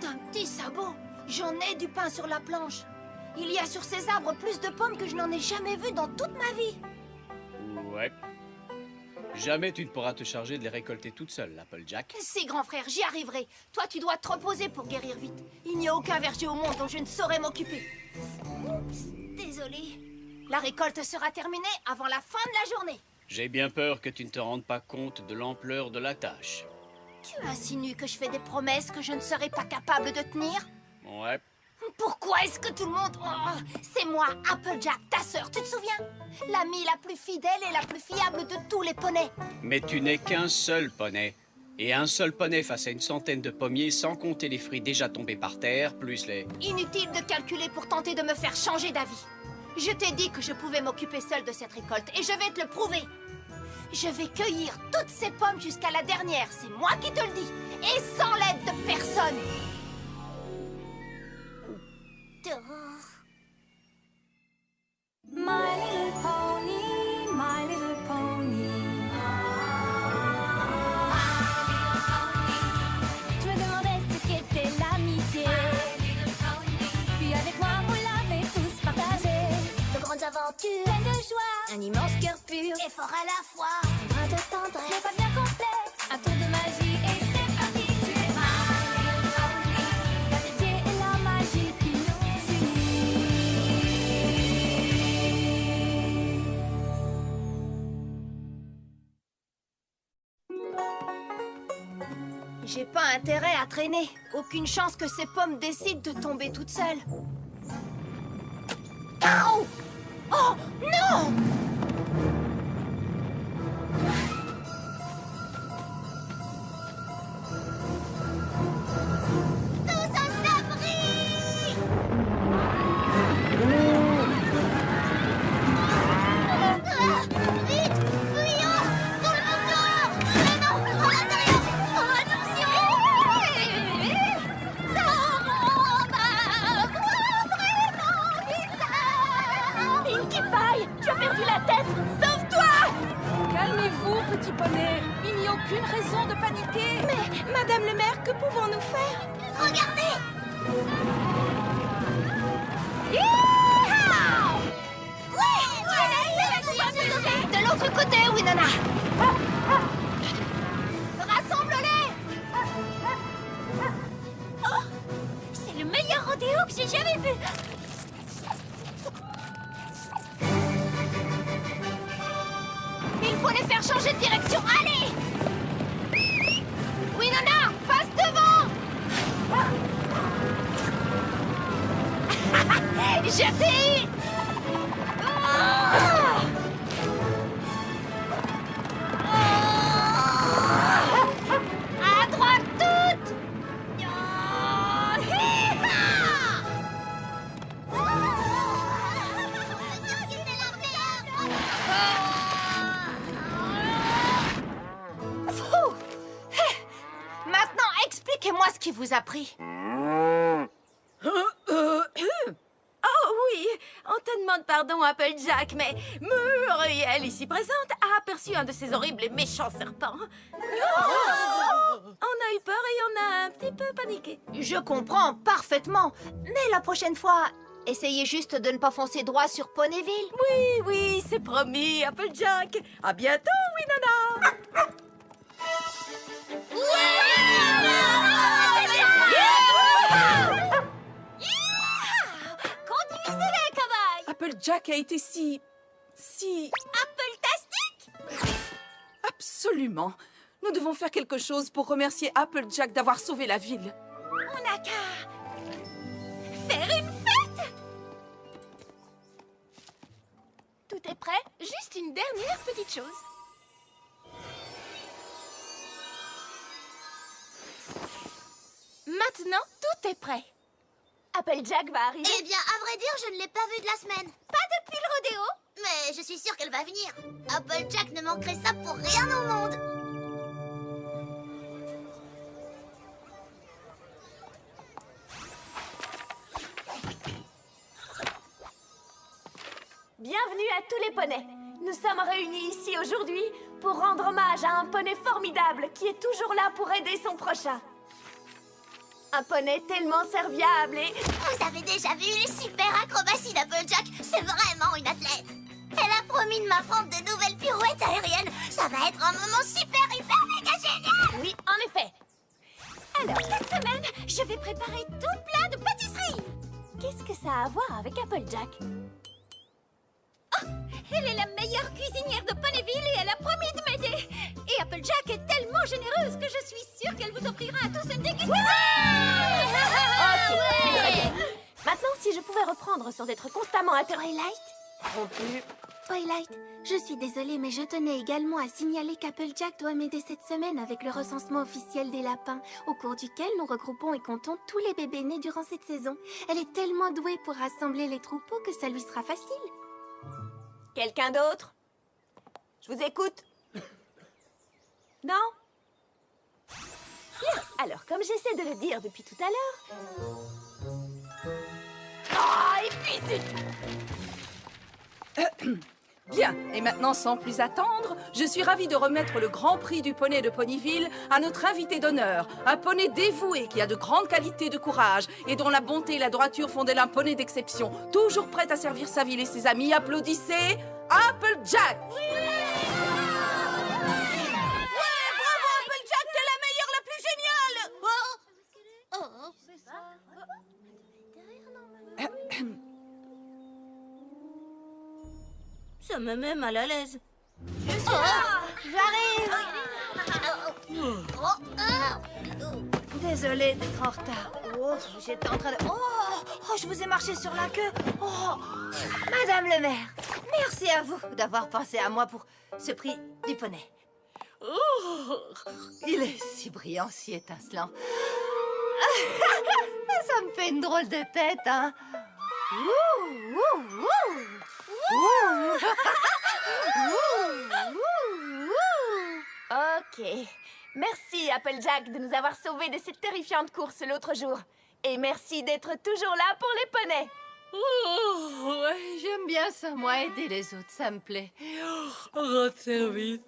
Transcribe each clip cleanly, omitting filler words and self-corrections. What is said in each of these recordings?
un petit sabot! J'en ai du pain sur la planche. Il y a sur ces arbres plus de pommes que je n'en ai jamais vu dans toute ma vie. Ouais. Jamais tu ne pourras te charger de les récolter toute seule, Applejack. Si, grand frère, j'y arriverai. Toi, tu dois te reposer pour guérir vite. Il n'y a aucun verger au monde dont je ne saurais m'occuper. Oups, désolé. La récolte sera terminée avant la fin de la journée. J'ai bien peur que tu ne te rendes pas compte de l'ampleur de la tâche. Tu insinues que je fais des promesses que je ne serai pas capable de tenir? Ouais. Pourquoi est-ce que tout le monde... Oh, c'est moi, Applejack, ta sœur, tu te souviens? L'amie la plus fidèle et la plus fiable de tous les poneys. Mais tu n'es qu'un seul poney. Et un seul poney face à une centaine de pommiers, sans compter les fruits déjà tombés par terre, plus les... Inutile de calculer pour tenter de me faire changer d'avis. Je t'ai dit que je pouvais m'occuper seule de cette récolte, et je vais te le prouver. Je vais cueillir toutes ces pommes jusqu'à la dernière, c'est moi qui te le dis, et sans l'aide de personne. My little pony, my little pony. Je me demandais ce qu'était l'amitié. Puis avec moi, vous l'avez tous partagé. De grandes aventures, pleines de joie, un immense cœur pur et fort à la fois. Un brin de tendresse, mais pas bien complexe, un tour de magie et c'est parti. Tu es my little pony, l'amitié et la magie qui nous unissent. J'ai pas intérêt à traîner. Aucune chance que ces pommes décident de tomber toutes seules. Ouh! Oh, non! Tous à l'abri! Vite! Fuyons! Dans le moteur! Non! À l'intérieur! Oh, attention! Ça rend vraiment bizarre! Pinkie Pie, tu as perdu la tête! Sauve-toi! Calmez-vous, petit poney. Il n'y a aucune raison de paniquer. Mais, Madame le maire, que pouvons-nous faire? Regardez! Yeehaw! De l'autre côté, Winona! Rassemble-les! Oh, c'est le meilleur rodéo que j'ai jamais vu! Il faut les faire changer de direction! Allez! Winona, passe devant! Je t'ai eu! Ah! À droite toute! Fou! Maintenant, expliquez-moi ce qui vous a pris. Oh oui, on te demande pardon, Applejack, mais Muriel, ici présente, a aperçu un de ces horribles et méchants serpents. On a eu peur et on a un petit peu paniqué. Je comprends parfaitement, mais la prochaine fois, essayez juste de ne pas foncer droit sur Ponyville. Oui, oui, c'est promis, Applejack. À bientôt, Winona. Conduisez-les, cobaye! Applejack a été si... Apple-tastique! Absolument. Nous devons faire quelque chose pour remercier Applejack d'avoir sauvé la ville. On n'a qu'à faire une fête! Tout est prêt? Juste une dernière petite chose. Maintenant, tout est prêt. Applejack va arriver. Eh bien, à vrai dire, je ne l'ai pas vue de la semaine. Pas depuis le rodéo. Mais je suis sûre qu'elle va venir. Applejack ne manquerait ça pour rien au monde. Bienvenue à tous les poneys. Nous sommes réunis ici aujourd'hui pour rendre hommage à un poney formidable qui est toujours là pour aider son prochain. Un poney tellement serviable et... Vous avez déjà vu les super acrobaties d'Applejack? C'est vraiment une athlète. Elle a promis de m'apprendre de nouvelles pirouettes aériennes. Ça va être un moment super, hyper, méga génial. Oui, en effet. Alors, cette semaine, je vais préparer tout plein de pâtisseries. Qu'est-ce que ça a à voir avec Applejack? Oh, elle est la meilleure cuisinière de Ponyville et elle a promis de m'aider. Et Applejack est tellement généreuse que je suis sûre qu'elle vous offrira à tous une dégustation. Ok, c'est très bien. Maintenant, si je pouvais reprendre sans être constamment Twilight? interrompue. Twilight, je suis désolée, mais je tenais également à signaler qu'Applejack doit m'aider cette semaine avec le recensement officiel des lapins, au cours duquel nous regroupons et comptons tous les bébés nés durant cette saison. Elle est tellement douée pour rassembler les troupeaux que ça lui sera facile. Quelqu'un d'autre? Je vous écoute. Non? Bien, alors comme j'essaie de le dire depuis tout à l'heure... Ah, et puis zut! Bien, et maintenant, sans plus attendre, je suis ravie de remettre le Grand Prix du poney de Ponyville à notre invité d'honneur, un poney dévoué qui a de grandes qualités de courage et dont la bonté et la droiture font d'elle un poney d'exception, toujours prêt à servir sa ville et ses amis. Applaudissez Applejack! Ça me met mal à l'aise. Désolée d'être en retard. Oh, j'étais en train de... je vous ai marché sur la queue. Oh, Madame le maire, merci à vous d'avoir pensé à moi pour ce prix du poney. Oh, il est si brillant, si étincelant. Ça me fait une drôle de tête, hein. Ok. Merci, Applejack, de nous avoir sauvés de cette terrifiante course l'autre jour. Et merci d'être toujours là pour les poneys. Oh, ouais, j'aime bien ça, moi, aider les autres, ça me plaît. Rendre service.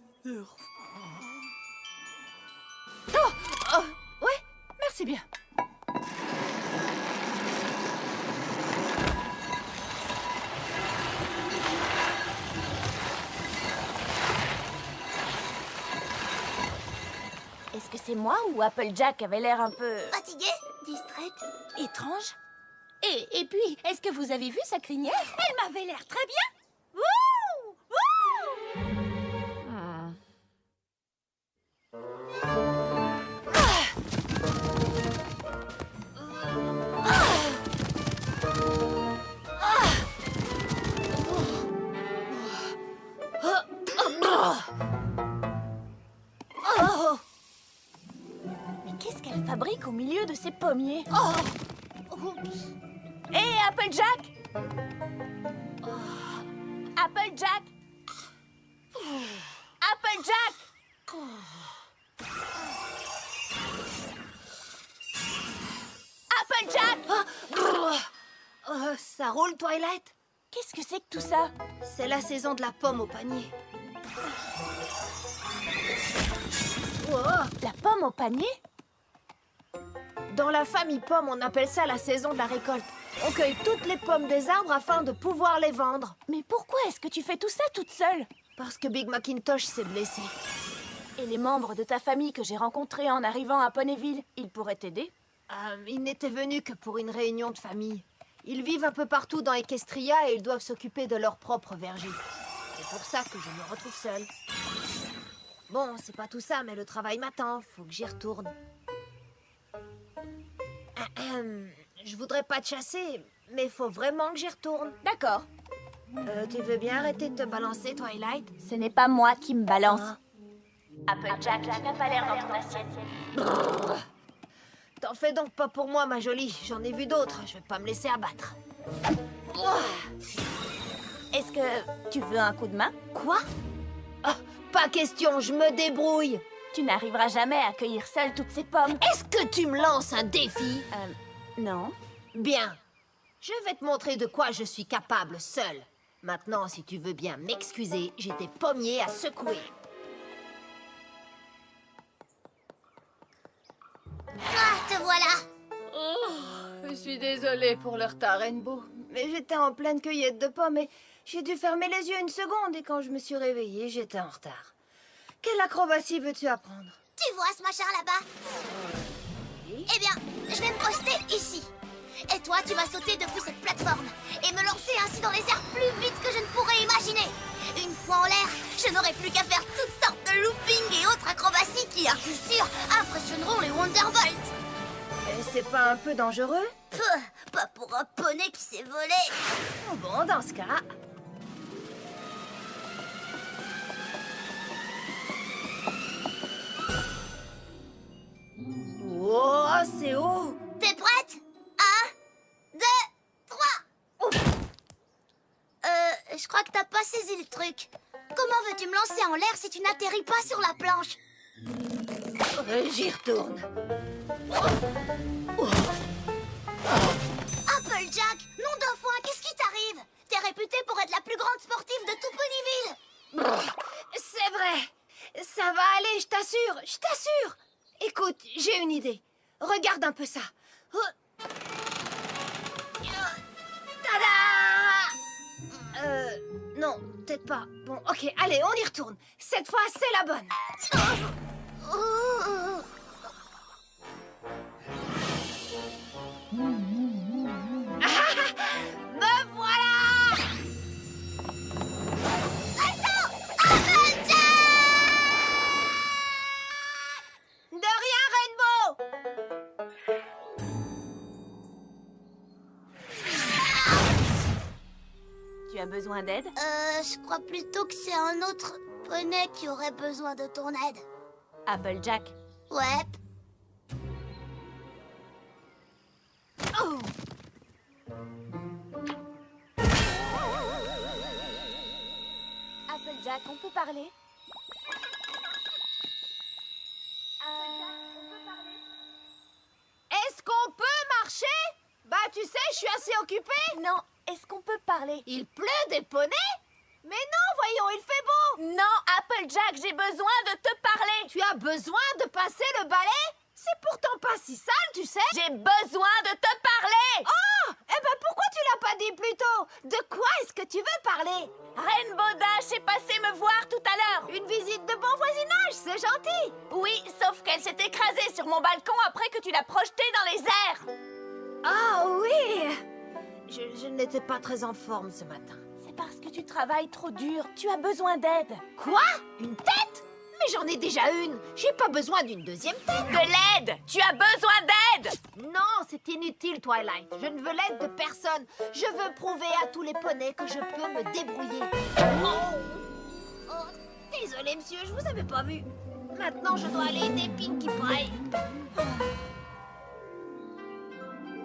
Ouais, merci bien. Est-ce que c'est moi ou Applejack avait l'air un peu... Fatiguée? Distraite? étrange? Et puis, est-ce que vous avez vu sa crinière? Elle m'avait l'air très bien. Mais qu'est-ce qu'elle fabrique au milieu de ces pommiers? Hé, Applejack! Applejack! Applejack! Applejack! Ça roule, Twilight? Qu'est-ce que c'est que tout ça? C'est la saison de la pomme au panier. La pomme au panier? Dans la famille pomme, on appelle ça la saison de la récolte. On cueille toutes les pommes des arbres afin de pouvoir les vendre. Mais pourquoi est-ce que tu fais tout ça toute seule? Parce que Big Macintosh s'est blessé. Et les membres de ta famille que j'ai rencontrés en arrivant à Ponyville, ils pourraient t'aider? Ils n'étaient venus que pour une réunion de famille. Ils vivent un peu partout dans Equestria et ils doivent s'occuper de leur propre verger. C'est pour ça que je me retrouve seule. Bon, c'est pas tout ça, mais le travail m'attend. Faut que j'y retourne. Je voudrais pas te chasser, mais faut vraiment que j'y retourne. D'accord. Tu veux bien arrêter de te balancer, Twilight? Ce n'est pas moi qui me balance. Ah. Applejack, tu n'as pas l'air dans ton assiette. T'en fais donc pas pour moi, ma jolie. J'en ai vu d'autres. Je vais pas me laisser abattre. Est-ce que tu veux un coup de main? Quoi? Ah, pas question, je me débrouille. Tu n'arriveras jamais à cueillir seule toutes ces pommes. Est-ce que tu me lances un défi? Non. Bien. Je vais te montrer de quoi je suis capable seule. Maintenant, si tu veux bien m'excuser, j'ai des pommiers à secouer. Ah, te voilà. suis désolée pour le retard, Rainbow. Mais j'étais en pleine cueillette de pommes et j'ai dû fermer les yeux une seconde et quand je me suis réveillée, j'étais en retard. Quelle acrobatie veux-tu apprendre? Tu vois ce machin là-bas? Eh bien, je vais me poster ici. Et toi, tu vas sauter depuis cette plateforme et me lancer ainsi dans les airs plus vite que je ne pourrais imaginer. Une fois en l'air, je n'aurai plus qu'à faire toutes sortes de loopings et autres acrobaties qui, à coup sûr, impressionneront les Wonderbolts. Et c'est pas un peu dangereux? Pas pour un poney qui s'est volé. Bon, dans ce cas... Wow, c'est haut! T'es prête? 1, 2, 3. Ouf. Je crois que t'as pas saisi le truc. Comment veux-tu me lancer en l'air si tu n'atterris pas sur la planche? J'y retourne. Applejack, nom d'un foin, qu'est-ce qui t'arrive? T'es réputée pour être la plus grande sportive de tout Ponyville. C'est vrai. Ça va aller, je t'assure, je t'assure. Écoute, j'ai une idée. Regarde un peu ça. Tada! Non, peut-être pas. Bon, ok, allez, on y retourne. Cette fois, c'est la bonne. Me voilà! De rien, Rainbow! Tu as besoin d'aide? Je crois plutôt que c'est un autre poney qui aurait besoin de ton aide. Applejack. Ouais. Oh! Applejack, on peut parler? Est-ce qu'on peut marcher? Bah, tu sais, je suis assez occupée. Non, est-ce qu'on peut parler? Il pleut des poneys? Mais non, voyons, il fait beau. Non, Applejack, j'ai besoin de te parler. Tu as besoin de passer le balai? C'est pourtant pas si sale, tu sais. J'ai besoin de te parler. Oh! Eh ben, pourquoi tu l'as pas dit plus tôt? De quoi est-ce que tu veux parler? Rainbow Dash est passée me voir tout à l'heure. Une visite de bon voisinage, c'est gentil. Oui, sauf qu'elle s'est écrasée sur mon balcon après que tu l'as projetée dans les airs. Ah oui! Je n'étais pas très en forme ce matin. C'est parce que tu travailles trop dur. Tu as besoin d'aide. Quoi? Une tête? Mais j'en ai déjà une. J'ai pas besoin d'une deuxième tête. De l'aide. Tu as besoin d'aide. Non, c'est inutile, Twilight. Je ne veux l'aide de personne. Je veux prouver à tous les poneys que je peux me débrouiller. Oh, désolé, monsieur, je vous avais pas vu. Maintenant, je dois aller aider Pinkie Pie.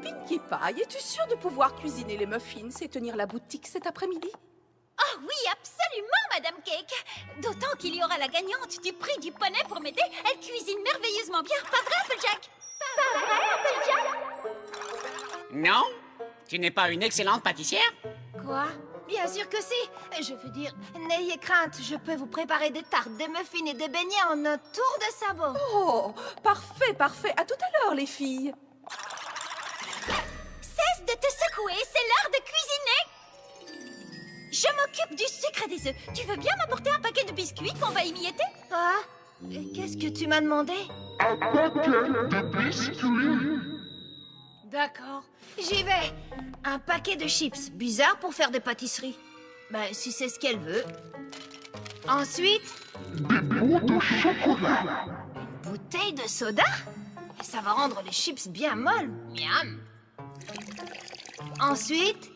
Pinkie Pie, es-tu sûre de pouvoir cuisiner les muffins et tenir la boutique cet après-midi? Oh oui, absolument, Madame Cake. D'autant qu'il y aura la gagnante du prix du poney pour m'aider. Elle cuisine merveilleusement bien. Pas vrai, Applejack? Non? Tu n'es pas une excellente pâtissière? Quoi? Bien sûr que si. Je veux dire, n'ayez crainte, je peux vous préparer des tartes, des muffins et des beignets en un tour de sabot. Oh, parfait, parfait. À tout à l'heure, les filles. Cesse de te secouer, c'est l'heure de cuisiner. Je m'occupe du sucre et des œufs. Tu veux bien m'apporter un paquet de biscuits qu'on va y mietter? Ah? Qu'est-ce que tu m'as demandé? Un paquet de biscuits. D'accord, j'y vais. Un paquet de chips, bizarre pour faire des pâtisseries. Ben, si c'est ce qu'elle veut. Ensuite, Des bouts de chocolat. une bouteille de soda? Ça va rendre les chips bien molles. Miam. Ensuite,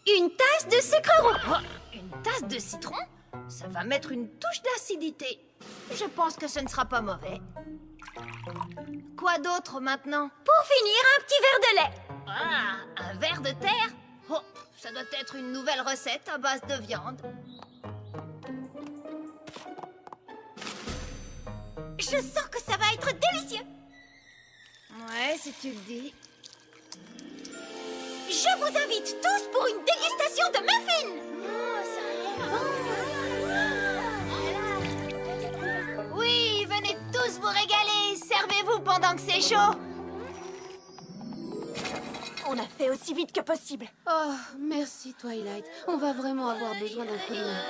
une tasse de sucre roux. Oh, une tasse de citron? Ça va mettre une touche d'acidité. Je pense que ce ne sera pas mauvais. Quoi d'autre maintenant? Pour finir, un petit verre de lait. Ah, un verre de terre? Oh, ça doit être une nouvelle recette à base de viande. Je sens que ça va être délicieux. Ouais, si tu le dis. Je vous invite tous pour une dégustation de muffins. Oui, venez tous vous régaler. Servez-vous pendant que c'est chaud. On a fait aussi vite que possible. Oh, merci Twilight. On va vraiment avoir besoin d'un coup de main.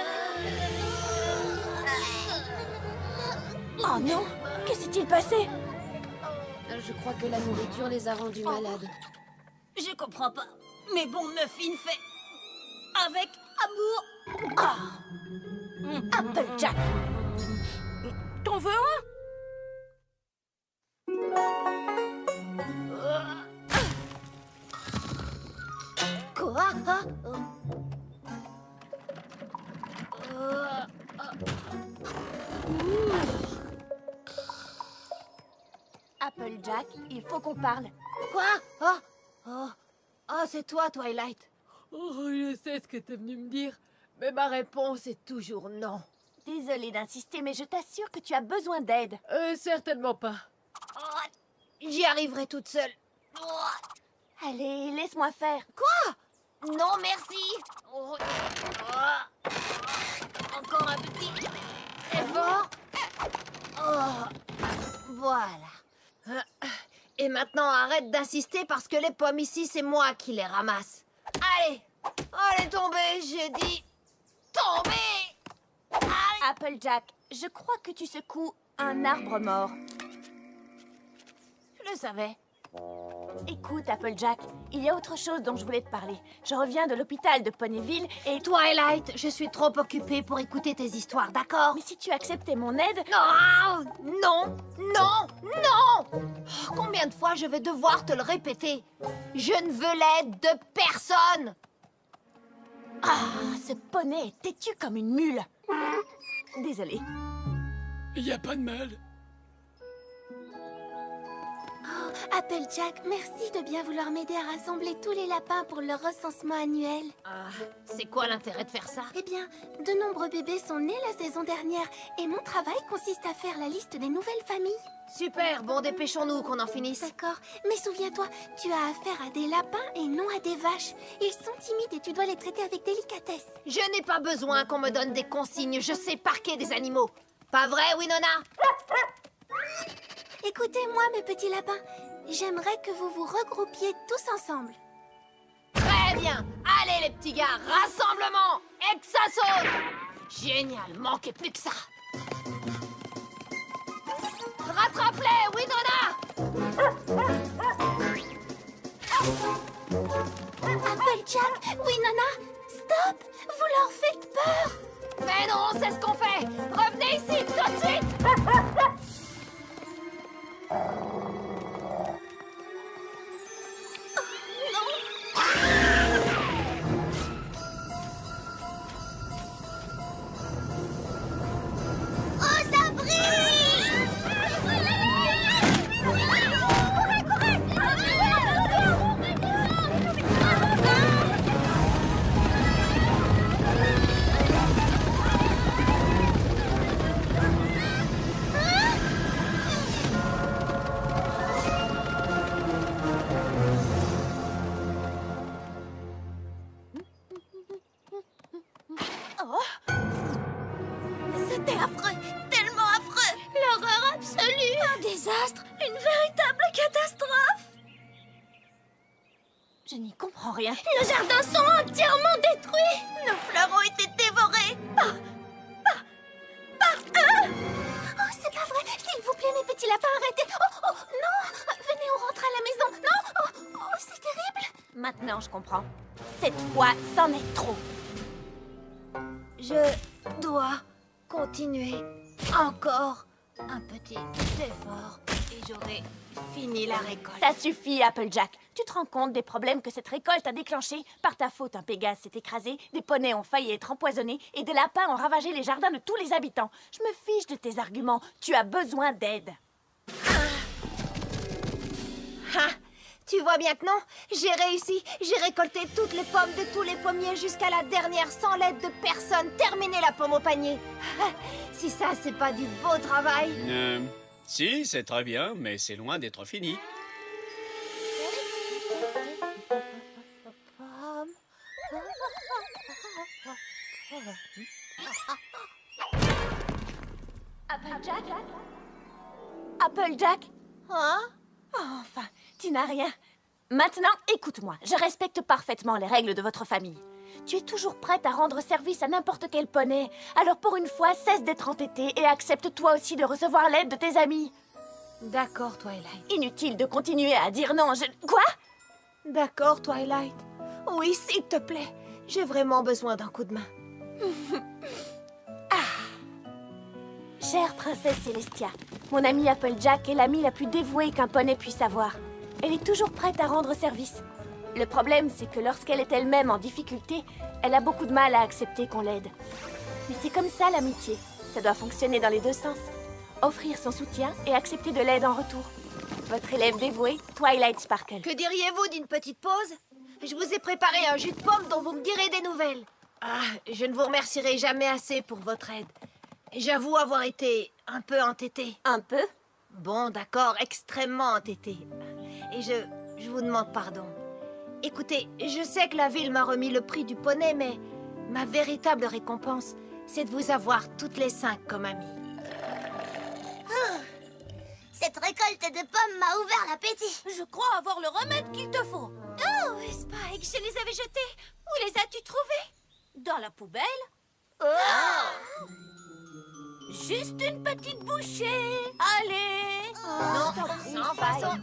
Oh non! Que s'est-il passé? Je crois que la nourriture les a rendus malades. Je comprends pas. Mais bon, Muffin fait... avec amour. Applejack. T'en veux un? Quoi? Applejack, il faut qu'on parle. Quoi? Oh, c'est toi, Twilight. Oh, je sais ce que t'es venu me dire, mais ma réponse est toujours non. Désolée d'insister, mais je t'assure que tu as besoin d'aide. Certainement pas. J'y arriverai toute seule. Allez, laisse-moi faire. Non, merci. Encore un petit effort. Voilà. Et maintenant, arrête d'insister parce que les pommes ici, c'est moi qui les ramasse. Allez, tombez, j'ai dit. Tombez. Applejack, je crois que tu secoues un arbre mort. Je le savais. Écoute, Applejack, il y a autre chose dont je voulais te parler. Je reviens de l'hôpital de Ponyville et... Twilight, je suis trop occupée pour écouter tes histoires, d'accord? Mais si tu acceptais mon aide... Non! Combien de fois je vais devoir te le répéter? Je ne veux l'aide de personne! Ce poney est têtu comme une mule. Désolée. Y a pas de mal. Applejack, merci de bien vouloir m'aider à rassembler tous les lapins pour le recensement annuel. C'est quoi l'intérêt de faire ça? Eh bien, de nombreux bébés sont nés la saison dernière et mon travail consiste à faire la liste des nouvelles familles. Super, bon, dépêchons-nous qu'on en finisse. D'accord, mais souviens-toi, tu as affaire à des lapins et non à des vaches. Ils sont timides et tu dois les traiter avec délicatesse. Je n'ai pas besoin qu'on me donne des consignes, je sais parquer des animaux. Pas vrai, Winona? Écoutez-moi, mes petits lapins. J'aimerais que vous vous regroupiez tous ensemble. Très bien. Allez, les petits gars, rassemblement. Et que ça saute. Génial, manquez plus que ça. Rattrape-les, Winona. Applejack, Winona, stop! Vous leur faites peur! Mais non, c'est ce qu'on fait. Revenez ici, tout de suite. C'était affreux, tellement affreux. L'horreur absolue. Un désastre, une véritable catastrophe. Je n'y comprends rien. Nos jardins sont entièrement détruits. Nos fleurs ont été dévorés. Oh, c'est pas vrai! S'il vous plaît, mes petits lapins, arrêtez! Oh, non! Venez, on rentre à la maison! Non! Oh, c'est terrible! Maintenant, je comprends. Cette fois, c'en est trop. Je dois continuer encore un petit effort et j'aurai fini la récolte. Ça suffit, Applejack. Tu te rends compte des problèmes que cette récolte a déclenchés? Par ta faute, un Pégase s'est écrasé, des poneys ont failli être empoisonnés et des lapins ont ravagé les jardins de tous les habitants. Je me fiche de tes arguments. Tu as besoin d'aide. Tu vois bien que non? J'ai réussi. J'ai récolté toutes les pommes de tous les pommiers jusqu'à la dernière sans l'aide de personne. Terminé la pomme au panier. Si ça, c'est pas du beau travail. Si, c'est très bien, mais c'est loin d'être fini. Applejack? Hein? Oh, enfin, tu n'as rien. Maintenant, écoute-moi. Je respecte parfaitement les règles de votre famille. Tu es toujours prête à rendre service à n'importe quel poney. Alors pour une fois, cesse d'être entêtée et accepte toi aussi de recevoir l'aide de tes amis. D'accord, Twilight. Inutile de continuer à dire non, Quoi? D'accord, Twilight. Oui, s'il te plaît. J'ai vraiment besoin d'un coup de main. Chère princesse Célestia, mon amie Applejack est l'amie la plus dévouée qu'un poney puisse avoir. Elle est toujours prête à rendre service. Le problème, c'est que lorsqu'elle est elle-même en difficulté, elle a beaucoup de mal à accepter qu'on l'aide. Mais c'est comme ça l'amitié. Ça doit fonctionner dans les deux sens. Offrir son soutien et accepter de l'aide en retour. Votre élève dévouée, Twilight Sparkle. Que diriez-vous d'une petite pause? Je vous ai préparé un jus de pomme dont vous me direz des nouvelles. Ah, je ne vous remercierai jamais assez pour votre aide. J'avoue avoir été un peu entêtée. Un peu? Bon, d'accord, extrêmement entêtée. Et je vous demande pardon. Écoutez, je sais que la ville m'a remis le prix du poney, mais ma véritable récompense, c'est de vous avoir toutes les 5 comme amies. Cette récolte de pommes m'a ouvert l'appétit. Je crois avoir le remède qu'il te faut. Oh, Spike, je les avais jetés. Où les as-tu trouvés? Dans la poubelle? Oh! Juste une petite bouchée. Allez. Non, sans façon.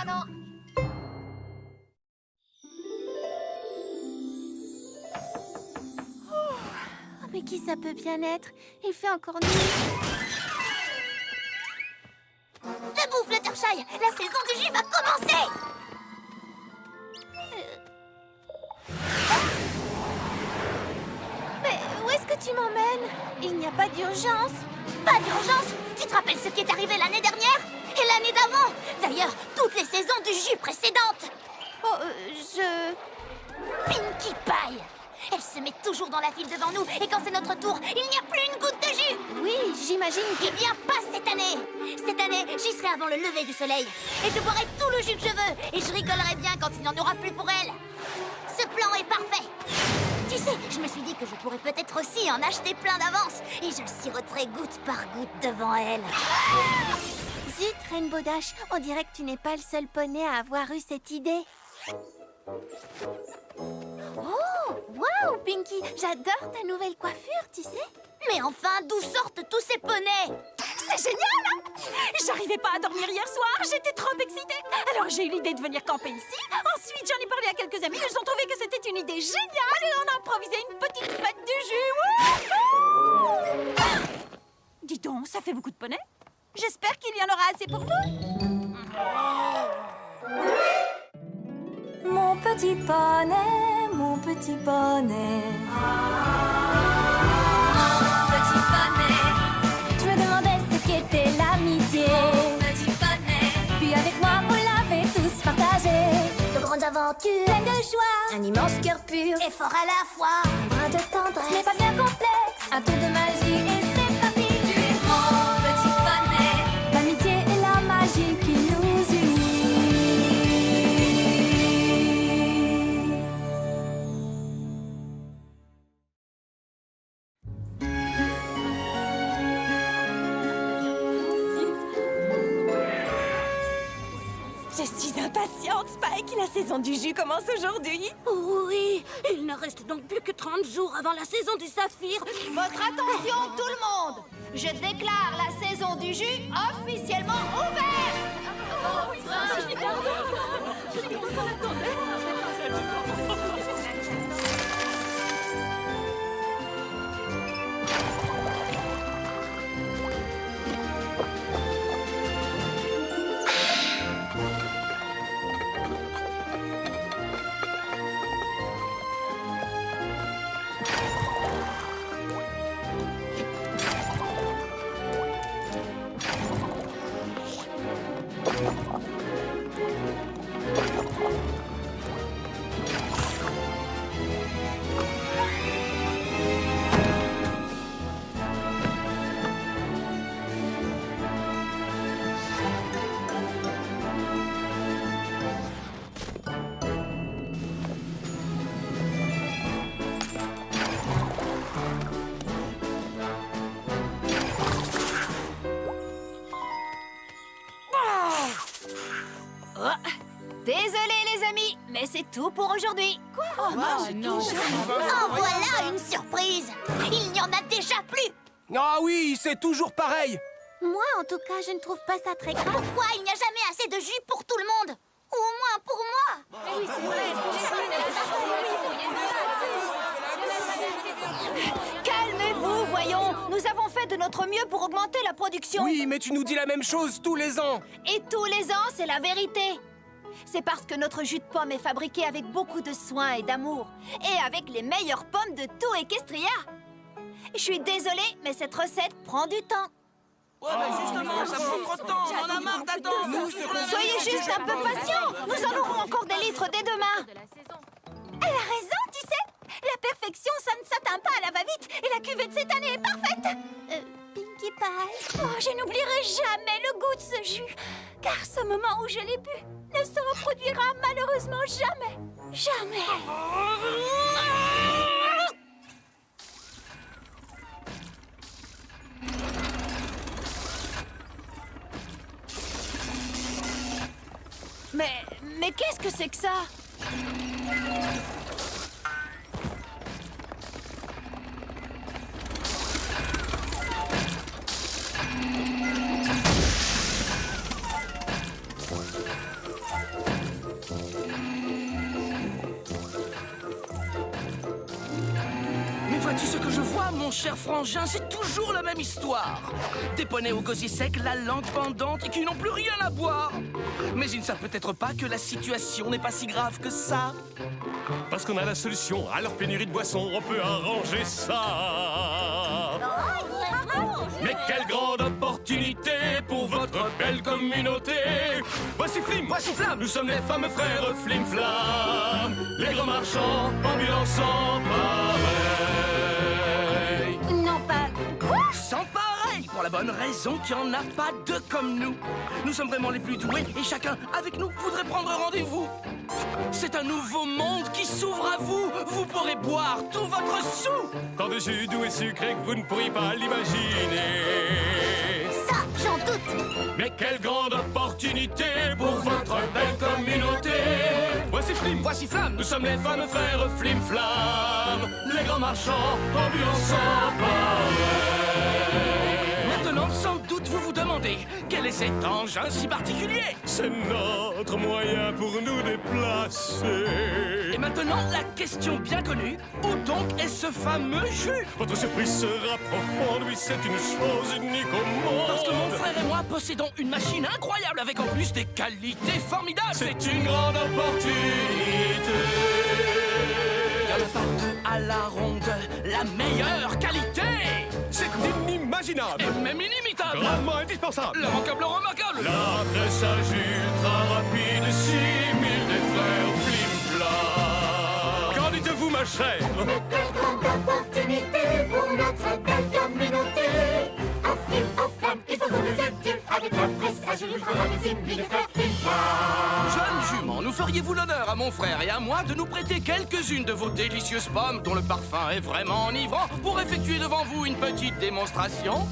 Non. Oh, mais qui ça peut bien être? Il fait encore nuit. Debout, Fluttershy! La saison du jus va commencer! Mais où est-ce que tu m'emmènes? Il n'y a pas d'urgence. Pas d'urgence! Tu te rappelles ce qui est arrivé l'année dernière? Et l'année d'avant? D'ailleurs, toutes les saisons du jus précédentes! Oh, Pinkie Pie! Elle se met toujours dans la file devant nous, et quand c'est notre tour, il n'y a plus une goutte de jus! Oui, j'imagine que... Eh bien, pas cette année! Cette année, j'y serai avant le lever du soleil. Et je boirai tout le jus que je veux, et je rigolerai bien quand il n'y en aura plus pour elle. Ce plan est parfait. Tu sais, je me suis dit que je pourrais peut-être aussi en acheter plein d'avance, et je le siroterai goutte par goutte devant elle. Zut, Rainbow Dash, on dirait que tu n'es pas le seul poney à avoir eu cette idée. Oh, waouh, Pinkie, j'adore ta nouvelle coiffure, tu sais. Mais enfin, d'où sortent tous ces poneys? C'est génial! J'arrivais pas à dormir hier soir, j'étais trop excitée. Alors j'ai eu l'idée de venir camper ici. Ensuite, j'en ai parlé à quelques amis, ils ont trouvé que c'était une idée géniale et on a improvisé une petite fête du jus. Wouhou! Dis donc, ça fait beaucoup de poneys. J'espère qu'il y en aura assez pour vous. Mon petit poney, mon petit poney. Petit poney. Je me demandais ce qu'était l'amitié. Petit poney. Puis avec moi, vous l'avez tous partagé. De grandes aventures, Pleine de joie, un immense cœur pur et fort à la fois. un brin de tendresse. Ce n'est pas bien complexe, un tour de magie et c'est parti. Tu es mon petit poney. L'amitié et la magie qui nous unit. Je suis impatiente, Spike. La saison du jus commence aujourd'hui. Oui, il ne reste donc plus que 30 jours avant la saison du saphir. Votre attention, tout le monde! Je déclare la saison du jus officiellement ouverte! Désolée les amis, mais c'est tout pour aujourd'hui. Oh, voilà une surprise! Il n'y en a déjà plus! Ah oui, c'est toujours pareil. Moi, en tout cas, je ne trouve pas ça très grave. Pourquoi il n'y a jamais assez de jus pour tout le monde? Ou au moins pour moi? Calmez-vous, voyons. Nous avons fait de notre mieux pour augmenter la production. Oui, mais tu nous dis la même chose tous les ans. Et tous les ans, c'est la vérité. C'est parce que notre jus de pomme est fabriqué avec beaucoup de soin et d'amour. Et avec les meilleures pommes de tout Equestria. Je suis désolée, mais cette recette prend du temps. Ouais, mais justement, ça prend trop de temps. On en a marre d'attendre. Soyez juste un peu patients. Nous en aurons encore des litres dès demain. Elle a raison, tu sais! La perfection, ça ne s'atteint pas à la va-vite, et la cuvée de cette année est parfaite! Pinkie Pie. Oh, je n'oublierai jamais le goût de ce jus, car ce moment où je l'ai bu ne se reproduira malheureusement jamais. Jamais! Mais qu'est-ce que c'est que ça? Mais vois-tu ce que je vois, mon cher frangin? C'est toujours la même histoire. Des poneys au gosier sec, la langue pendante et qui n'ont plus rien à boire. Mais ils ne savent peut-être pas que la situation n'est pas si grave que ça. Parce qu'on a la solution à leur pénurie de boissons, on peut arranger ça. Mais quelle grande opportunité pour votre belle communauté. Voici Flim, voici Flam, nous sommes les fameux frères Flim Flam. Les grands marchands, ambulancants, pareil. Non, pas... Quoi? Sans pareil, pour la bonne raison qu'il n'y en a pas deux comme nous. Nous sommes vraiment les plus doués et chacun avec nous voudrait prendre rendez-vous. C'est un nouveau monde qui s'ouvre à vous. Vous pourrez boire tout votre sou. Tant de jus doux et sucré que vous ne pourriez pas l'imaginer. Ça, j'en doute. Mais quelle grande opportunité pour votre belle communauté. Voici Flim, voici Flam, nous sommes les fameux frères Flim Flam. Les grands marchands, ambulancants, pareil. Maintenant, sans doute, vous vous demandez quel est cet engin si particulier. C'est notre moyen pour nous déplacer. Et maintenant, la question bien connue, où donc est ce fameux jus? Votre surprise sera profonde, oui, c'est une chose unique au monde. Parce que mon frère et moi possédons une machine incroyable avec en plus des qualités formidables. C'est une grande opportunité. Il n'y en a pas deux à la ronde, la meilleure qualité. C'est inimaginable. Et même inimitable. Grandement indispensable. L'immanquable remarquable. La pressage ultra rapide, 6000 des frères Flim Flam. Qu'en dites-vous, ma chère? Quelle grande opportunité pour notre belle communauté. Un film, un flamme, il faut que nous aidions avec la pressage ultra rapide, 6000 des frères Flim Flam. Jeune jument, nous feriez-vous l'honneur à mon frère et à moi de nous prêter quelques-unes de vos délicieuses pommes dont le parfum est vraiment enivrant pour effectuer devant vous une petite démonstration?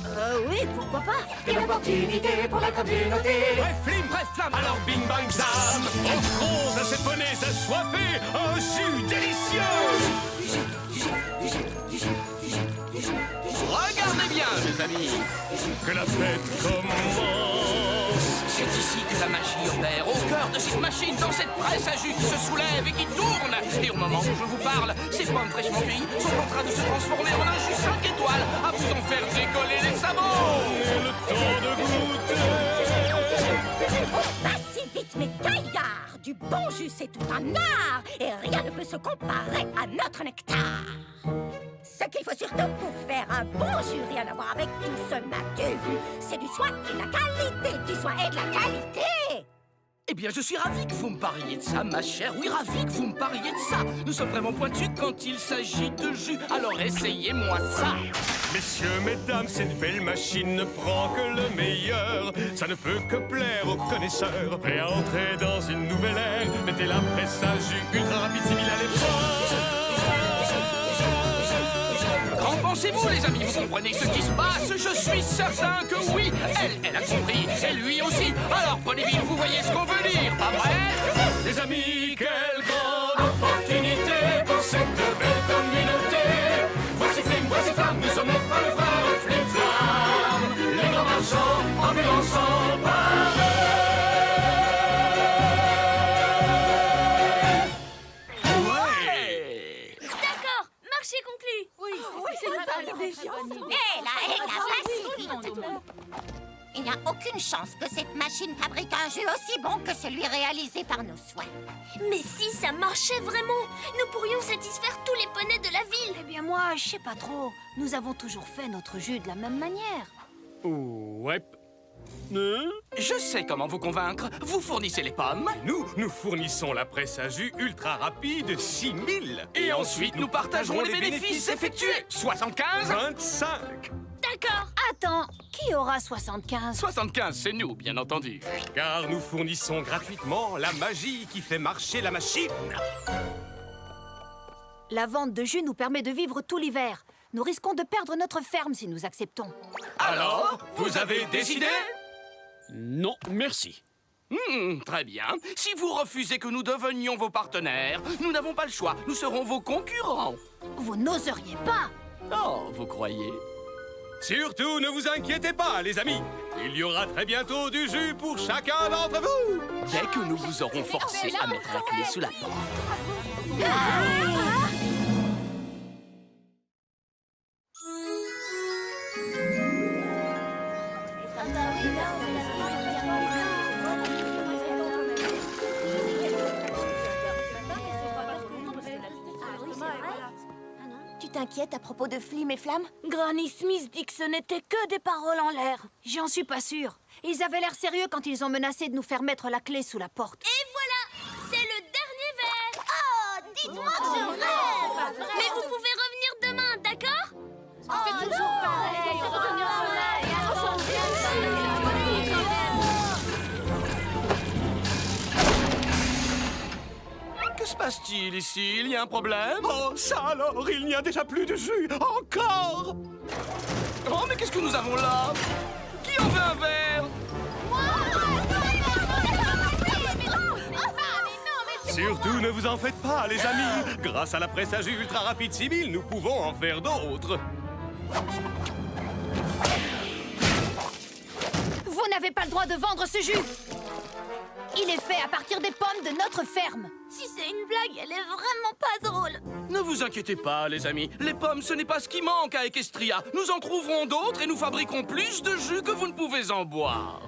Oui, pourquoi pas? Une opportunité pour la communauté. Bref, Flim, Bref, flamme. alors bing bang zam. On frose à ces poneys assoiffés un jus délicieux. Regardez bien, mes amis. Que la fête commence. C'est ici que la magie opère, au cœur de cette machine, dans cette presse à jus qui se soulève et qui tourne. Et au moment où je vous parle, ces pommes fraîchement cueillies sont en train de se transformer en un jus 5 étoiles à vous en faire décoller les sabots. Et le temps de goûter. Pas si vite, mais gaillard! Du bon jus, c'est tout un art! Et rien ne peut se comparer à notre nectar! Ce qu'il faut surtout pour faire un bon jus, rien à voir avec tout ce m'as-tu vu, c'est du soin et de la qualité! Du soin et de la qualité! Eh bien, je suis ravi que vous me parliez de ça, ma chère. Oui, ravi que vous me parliez de ça. Nous sommes vraiment pointus quand il s'agit de jus. Alors essayez-moi ça. Messieurs, mesdames, cette belle machine ne prend que le meilleur. Ça ne peut que plaire aux connaisseurs. Prêt à entrer dans une nouvelle ère. Mettez la presse à jus ultra rapide, similaire à l'époque. Qu'en pensez-vous, les amis? Vous comprenez ce qui se passe? Je suis certain que oui. Elle a compris. Et lui aussi. Alors, Ponyville, vous voyez ce qu'on veut dire, pas vrai? Les n'y a aucune chance que cette machine fabrique un jus aussi bon que celui réalisé par nos soins. Mais si ça marchait vraiment, nous pourrions satisfaire tous les poneys de la ville. Eh bien moi, je sais pas trop. Nous avons toujours fait notre jus de la même manière. Ouais. Je sais comment vous convaincre. Vous fournissez les pommes. Nous fournissons la presse à jus ultra rapide 6000. Et ensuite, nous partagerons les bénéfices effectués. 75 25. D'accord. Attends, qui aura 75? 75, c'est nous, bien entendu. Car nous fournissons gratuitement la magie qui fait marcher la machine. La vente de jus nous permet de vivre tout l'hiver. Nous risquons de perdre notre ferme si nous acceptons. Alors, vous avez décidé? Non, merci. Très bien. Si vous refusez que nous devenions vos partenaires, nous n'avons pas le choix. Nous serons vos concurrents. Vous n'oseriez pas. Oh, vous croyez? Surtout, ne vous inquiétez pas, les amis. Il y aura très bientôt du jus pour chacun d'entre vous. Dès que nous vous aurons forcé à mettre la clé sous la porte. Tu t'inquiètes à propos de Flim et Flamme? Granny Smith dit que ce n'était que des paroles en l'air. J'en suis pas sûre. Ils avaient l'air sérieux quand ils ont menacé de nous faire mettre la clé sous la porte. Et voilà, c'est le dernier verre. Oh, dites-moi que je rêve. Mais vous pouvez revenir demain, d'accord? C'est toujours pareil. Que se passe-t-il ici? Il y a un problème? Oh, ça alors, il n'y a déjà plus de jus. Encore. Oh, mais qu'est-ce que nous avons là? Qui en veut un verre? Surtout, ne vous en faites pas, les amis. Grâce à la presse à jus ultra rapide 6000, nous pouvons en faire d'autres. Vous n'avez pas le droit de vendre ce jus. Il est fait à partir des pommes de notre ferme. Si c'est une blague, elle est vraiment pas drôle. Ne vous inquiétez pas, les amis. Les pommes, ce n'est pas ce qui manque à Equestria. Nous en trouverons d'autres et nous fabriquerons plus de jus que vous ne pouvez en boire.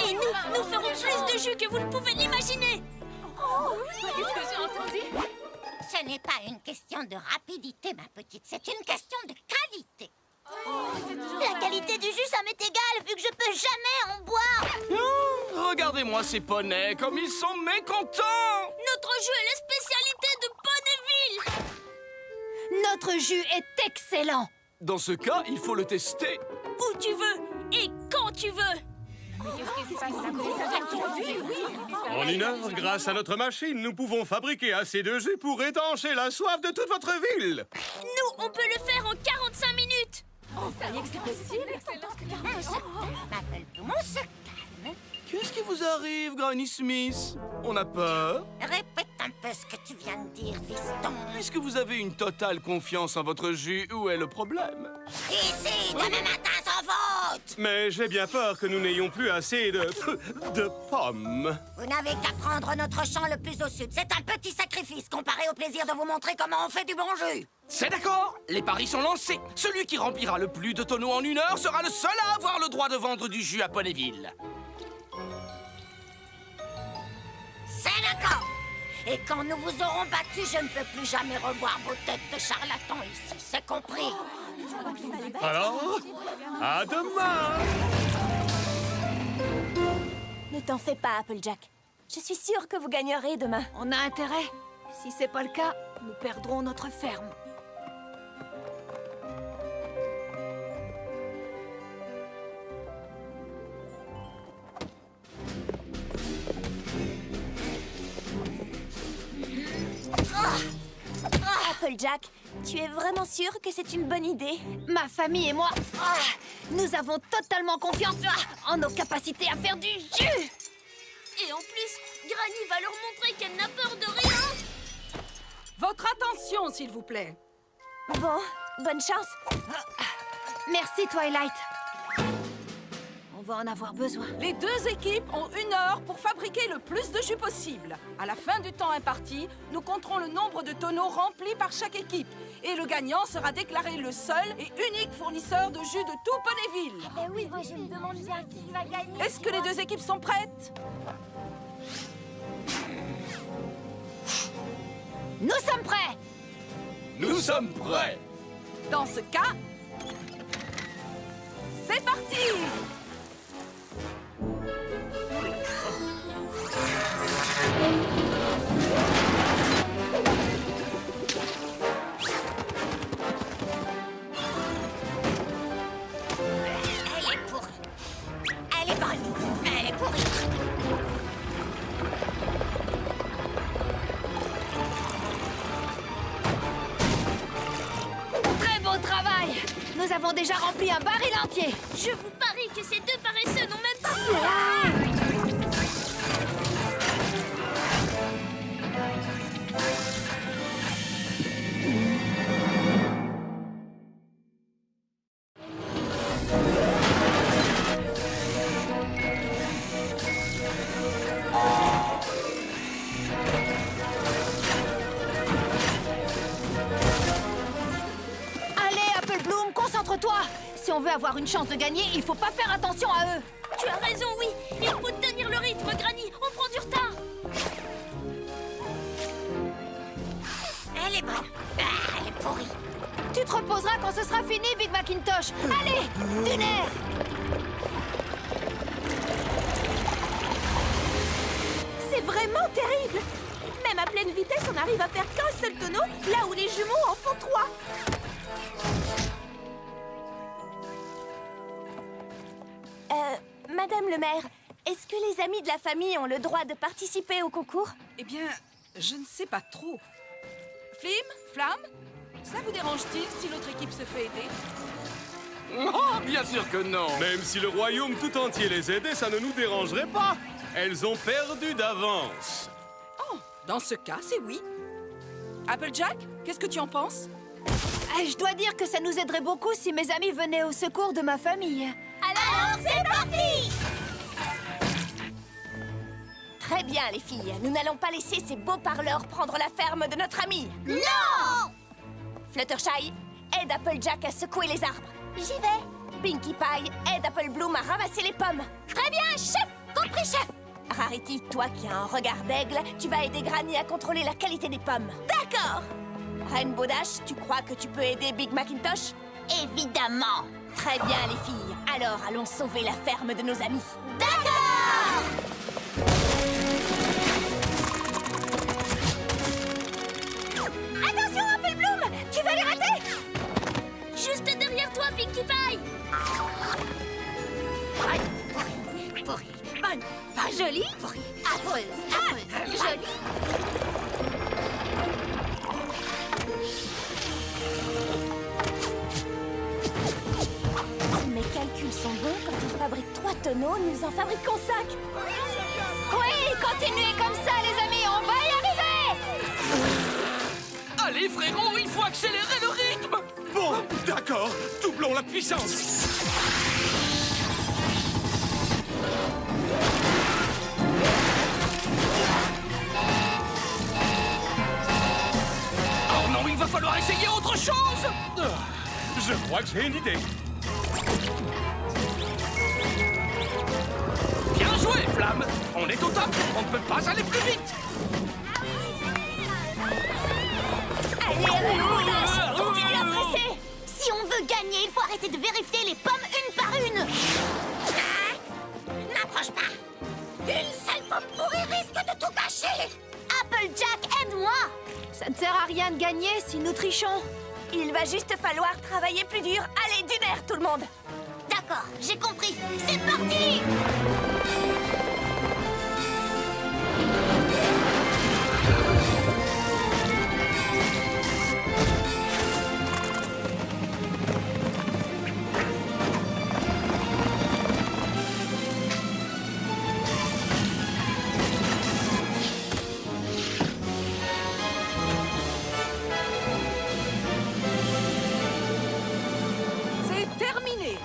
Et nous ferons plus de jus que vous ne pouvez l'imaginer. Qu'est-ce que j'ai entendu? Ce n'est pas une question de rapidité, ma petite. C'est une question de qualité. La qualité du jus, ça m'est égal, vu que je peux jamais en boire. Regardez-moi ces poneys, comme ils sont mécontents. Notre jus est la spécialité de Ponyville. Notre jus est excellent. Dans ce cas, il faut le tester. Où tu veux et quand tu veux. En une heure, grâce à notre machine, nous pouvons fabriquer assez de jus pour étancher la soif de toute votre ville. Nous, on peut le faire en 45 minutes. On se calme. Qu'est-ce qui vous arrive, Granny Smith? On a peur? Répète un peu ce que tu viens de dire, fiston. Puisque vous avez une totale confiance en votre jus, où est le problème? Ici, demain matin, sans faute. Mais j'ai bien peur que nous n'ayons plus assez de pommes. Vous n'avez qu'à prendre notre champ le plus au sud. C'est un petit sacrifice comparé au plaisir de vous montrer comment on fait du bon jus. C'est d'accord. Les paris sont lancés. Celui qui remplira le plus de tonneaux en une heure sera le seul à avoir le droit de vendre du jus à Ponyville. C'est d'accord. Et quand nous vous aurons battus, je ne peux plus jamais revoir vos têtes de charlatans ici. C'est compris. Alors, à demain. Ne t'en fais pas, Applejack. Je suis sûre que vous gagnerez demain. On a intérêt. Si c'est pas le cas, nous perdrons notre ferme. Applejack, tu es vraiment sûr que c'est une bonne idée? Ma famille et moi, nous avons totalement confiance en nos capacités à faire du jus. Et en plus, Granny va leur montrer qu'elle n'a peur de rien. Votre attention, s'il vous plaît. Bon, bonne chance. Merci, Twilight. On va en avoir besoin. Les deux équipes ont 1 heure pour fabriquer le plus de jus possible. À la fin du temps imparti, nous compterons le nombre de tonneaux remplis par chaque équipe. Et le gagnant sera déclaré le seul et unique fournisseur de jus de tout Ponyville. Eh oui, moi je me demande bien qui va gagner. Est-ce que les deux équipes sont prêtes? Nous sommes prêts! Nous sommes prêts. Dans ce cas, c'est parti! Elle est pourrie. Elle est bonne. Elle est pourrie. Très beau travail! Nous avons déjà rempli un baril entier. Je vous parie que ces deux paresseux n'ont même pas... Allez, Apple Bloom, concentre-toi! Si on veut avoir une chance de gagner, il faut pas faire attention à eux. Tu as raison, oui. Il faut tenir le rythme, Granny. On prend du retard. Elle est bonne. Elle est pourrie. Tu te reposeras quand ce sera fini, Big Macintosh. Allez, d'une air! C'est vraiment terrible. Même à pleine vitesse, on arrive à faire qu'un seul tonneau, là où les jumeaux en font 3. Madame le maire, est-ce que les amis de la famille ont le droit de participer au concours? Eh bien, je ne sais pas trop. Flim, Flamme, ça vous dérange-t-il si l'autre équipe se fait aider? Oh, bien sûr que non. Même si le royaume tout entier les aidait, ça ne nous dérangerait pas. Elles ont perdu d'avance. Oh, dans ce cas, c'est oui. Applejack, qu'est-ce que tu en penses? Je dois dire que ça nous aiderait beaucoup si mes amis venaient au secours de ma famille. Alors, c'est parti! Très bien, les filles. Nous n'allons pas laisser ces beaux parleurs prendre la ferme de notre ami. Non! Fluttershy, aide Applejack à secouer les arbres. J'y vais. Pinkie Pie, aide Apple Bloom à ramasser les pommes. Très bien, chef. Compris, chef. Rarity, toi qui as un regard d'aigle, tu vas aider Granny à contrôler la qualité des pommes. D'accord! Rainbow Dash, tu crois que tu peux aider Big Macintosh? Évidemment. Très bien, les filles. Alors, allons sauver la ferme de nos amis. D'accord. Attention, Apple Bloom! Tu vas les rater! Juste derrière toi, Pinkie Pie! Pourrie. Bonne. Pas jolie? Pourrie. Affreuse. Jolie. Si mes calculs sont bons, quand on fabrique 3 tonneaux, nous en fabriquons 5. Oui, continuez comme ça, les amis, on va y arriver! Allez, frérot, il faut accélérer le rythme. Bon, d'accord. Doublons la puissance. Oh non, il va falloir essayer autre chose. Je crois que j'ai une idée. Bien joué, Flamme. On est au top. On ne peut pas aller plus vite. Allez, Rainbow Dash, continue à presser! Si on veut gagner, il faut arrêter de vérifier les pommes une par une. N'approche pas. Une seule pomme pourrie risque de tout gâcher. Applejack, aide-moi. Ça ne sert à rien de gagner si nous trichons. Il va juste falloir travailler plus dur. Allez, d'une air, tout le monde! D'accord, j'ai compris. C'est parti. C'est terminé.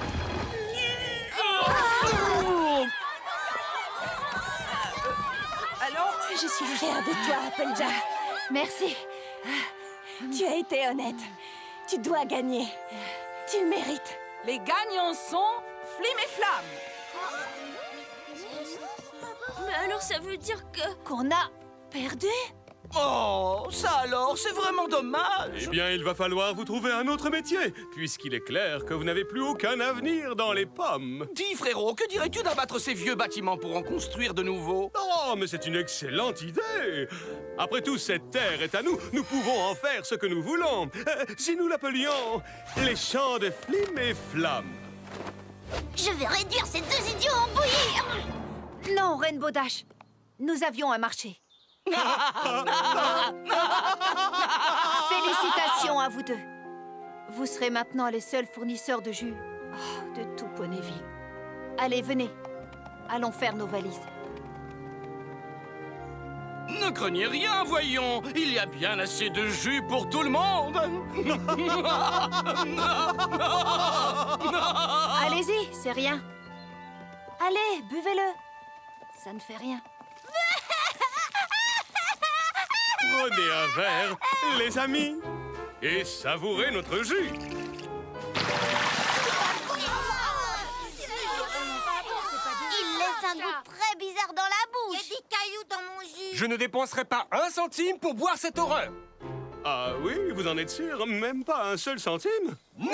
Alors, Je suis fière de toi, Applejack. Merci. Tu as été honnête. Tu dois gagner. Tu le mérites. les gagnants sont Flim et Flam. Mais alors ça veut dire que... Qu'on a perdu? Oh, ça alors, c'est vraiment dommage. Eh bien, il va falloir vous trouver un autre métier, puisqu'il est clair que vous n'avez plus aucun avenir dans les pommes. Dis, frérot, que dirais-tu d'abattre ces vieux bâtiments pour en construire de nouveaux? Oh, mais c'est une excellente idée. Après tout, cette terre est à nous. Nous pouvons en faire ce que nous voulons. Si nous l'appelions les champs de Flim et Flam. Je vais réduire ces deux idiots en bouillir. Non, Rainbow Dash. Nous avions un marché. Félicitations à vous deux. Vous serez maintenant les seuls fournisseurs de jus de tout Ponyville. Allez, venez. Allons faire nos valises. Ne craignez rien, voyons. Il y a bien assez de jus pour tout le monde. Allez-y, c'est rien. Allez, buvez-le. Ça ne fait rien. Prenez un verre, les amis, et savourez notre jus. Il laisse un goût très bizarre dans la bouche. Il y a des cailloux dans mon jus. Je ne dépenserai pas 1 centime pour boire cette horreur. Ah oui, vous en êtes sûr? Même pas un seul centime? Non!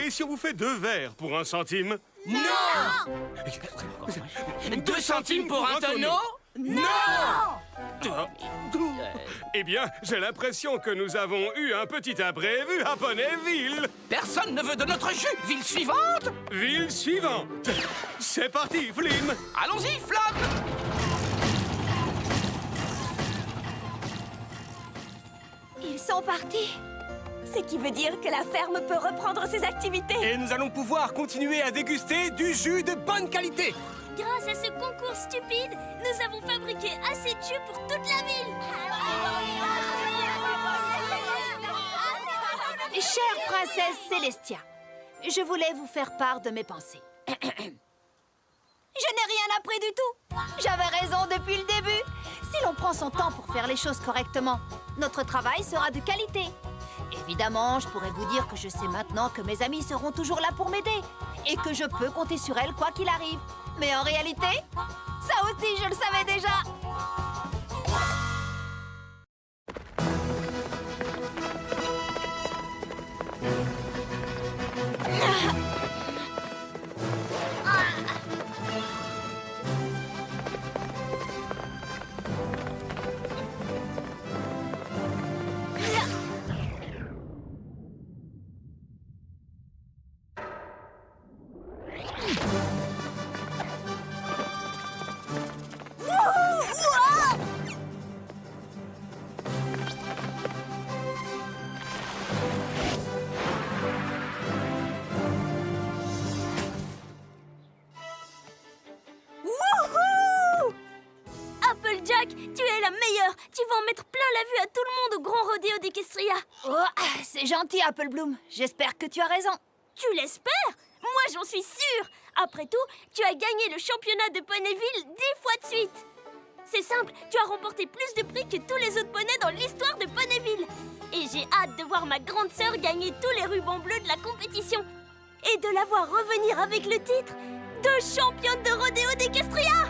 Et si on vous fait 2 verres pour 1 centime? Non! 2 centimes pour un tonneau? Non! Eh bien, j'ai l'impression que nous avons eu un petit imprévu à Ponyville. Personne ne veut de notre jus. Ville suivante? Ville suivante. C'est parti, Flim. Allons-y, Flam. Ils sont partis. Ce qui veut dire que la ferme peut reprendre ses activités. Et nous allons pouvoir continuer à déguster du jus de bonne qualité. Grâce à ce concours stupide, nous avons fabriqué assez de jus pour toute la ville. Chère princesse Célestia, je voulais vous faire part de mes pensées. Je n'ai rien appris du tout. J'avais raison depuis le début. Si l'on prend son temps pour faire les choses correctement, notre travail sera de qualité. Évidemment, je pourrais vous dire que je sais maintenant que mes amis seront toujours là pour m'aider et que je peux compter sur elles quoi qu'il arrive. Mais en réalité, ça aussi je le savais déjà. Applejack, tu es la meilleure. Tu vas en mettre plein la vue à tout le monde au grand rodéo d'Equestria. Oh, c'est gentil, Apple Bloom. J'espère que tu as raison. Tu l'espères? Moi, j'en suis sûre. Après tout, tu as gagné le championnat de Ponyville 10 fois de suite. C'est simple, tu as remporté plus de prix que tous les autres poneys dans l'histoire de Ponyville. Et j'ai hâte de voir ma grande sœur gagner tous les rubans bleus de la compétition. Et de la voir revenir avec le titre de championne de rodéo d'Equestria.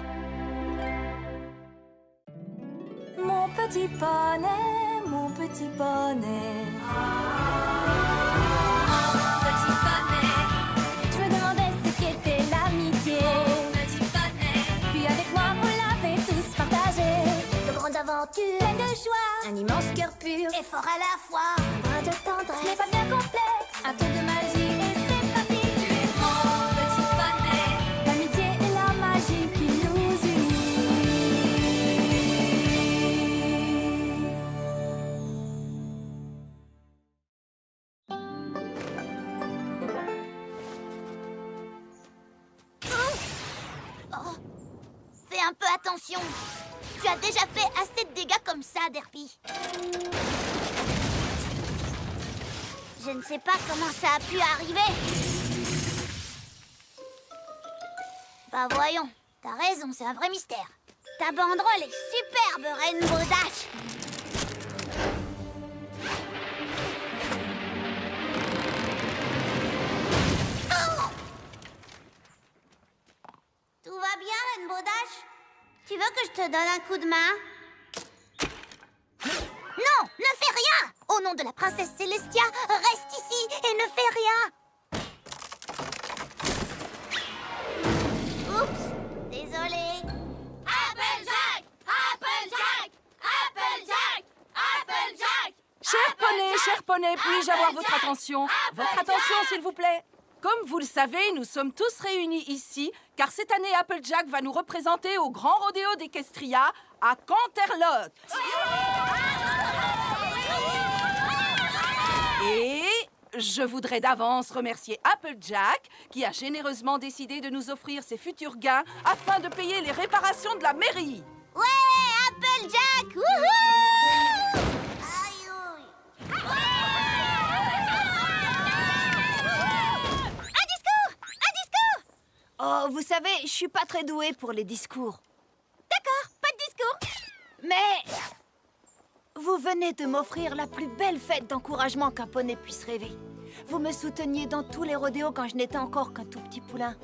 Mon petit poney, mon petit poney. Petit poney. Je me demandais ce qu'était l'amitié. Petit poney. Puis avec moi, vous l'avez tous partagé. De grandes aventures, Plein de joie, un immense cœur pur et fort à la fois. un brin de tendresse. Ce n'est pas bien complexe. Un tour de magie et c'est parti. Tu es mon petit poney. L'amitié et la magie qui nous unit. Fais un peu attention. Tu as déjà fait assez de dégâts comme ça, Derpy. Je ne sais pas comment ça a pu arriver. Bah voyons, T'as raison, c'est un vrai mystère. Ta banderole est superbe, Rainbow Dash. Oh! Tout va bien, Rainbow Dash? Tu veux que je te donne un coup de main? Non, ne fais rien! Au nom de la princesse Célestia, reste ici et ne fais rien! Oups, désolé. Applejack! Applejack! Applejack! Applejack! Cher poney, puis-je avoir votre attention? Votre attention, s'il vous plaît. Comme vous le savez, nous sommes tous réunis ici, car cette année, Applejack va nous représenter au Grand Rodéo d'Equestria à Canterlot. Et je voudrais d'avance remercier Applejack, qui a généreusement décidé de nous offrir ses futurs gains afin de payer les réparations de la mairie. Ouais, Applejack! Wouhou! Oh, vous savez, je suis pas très douée pour les discours. D'accord, pas de discours. Mais vous venez de m'offrir la plus belle fête d'encouragement qu'un poney puisse rêver. Vous me souteniez dans tous les rodéos quand je n'étais encore qu'un tout petit poulain.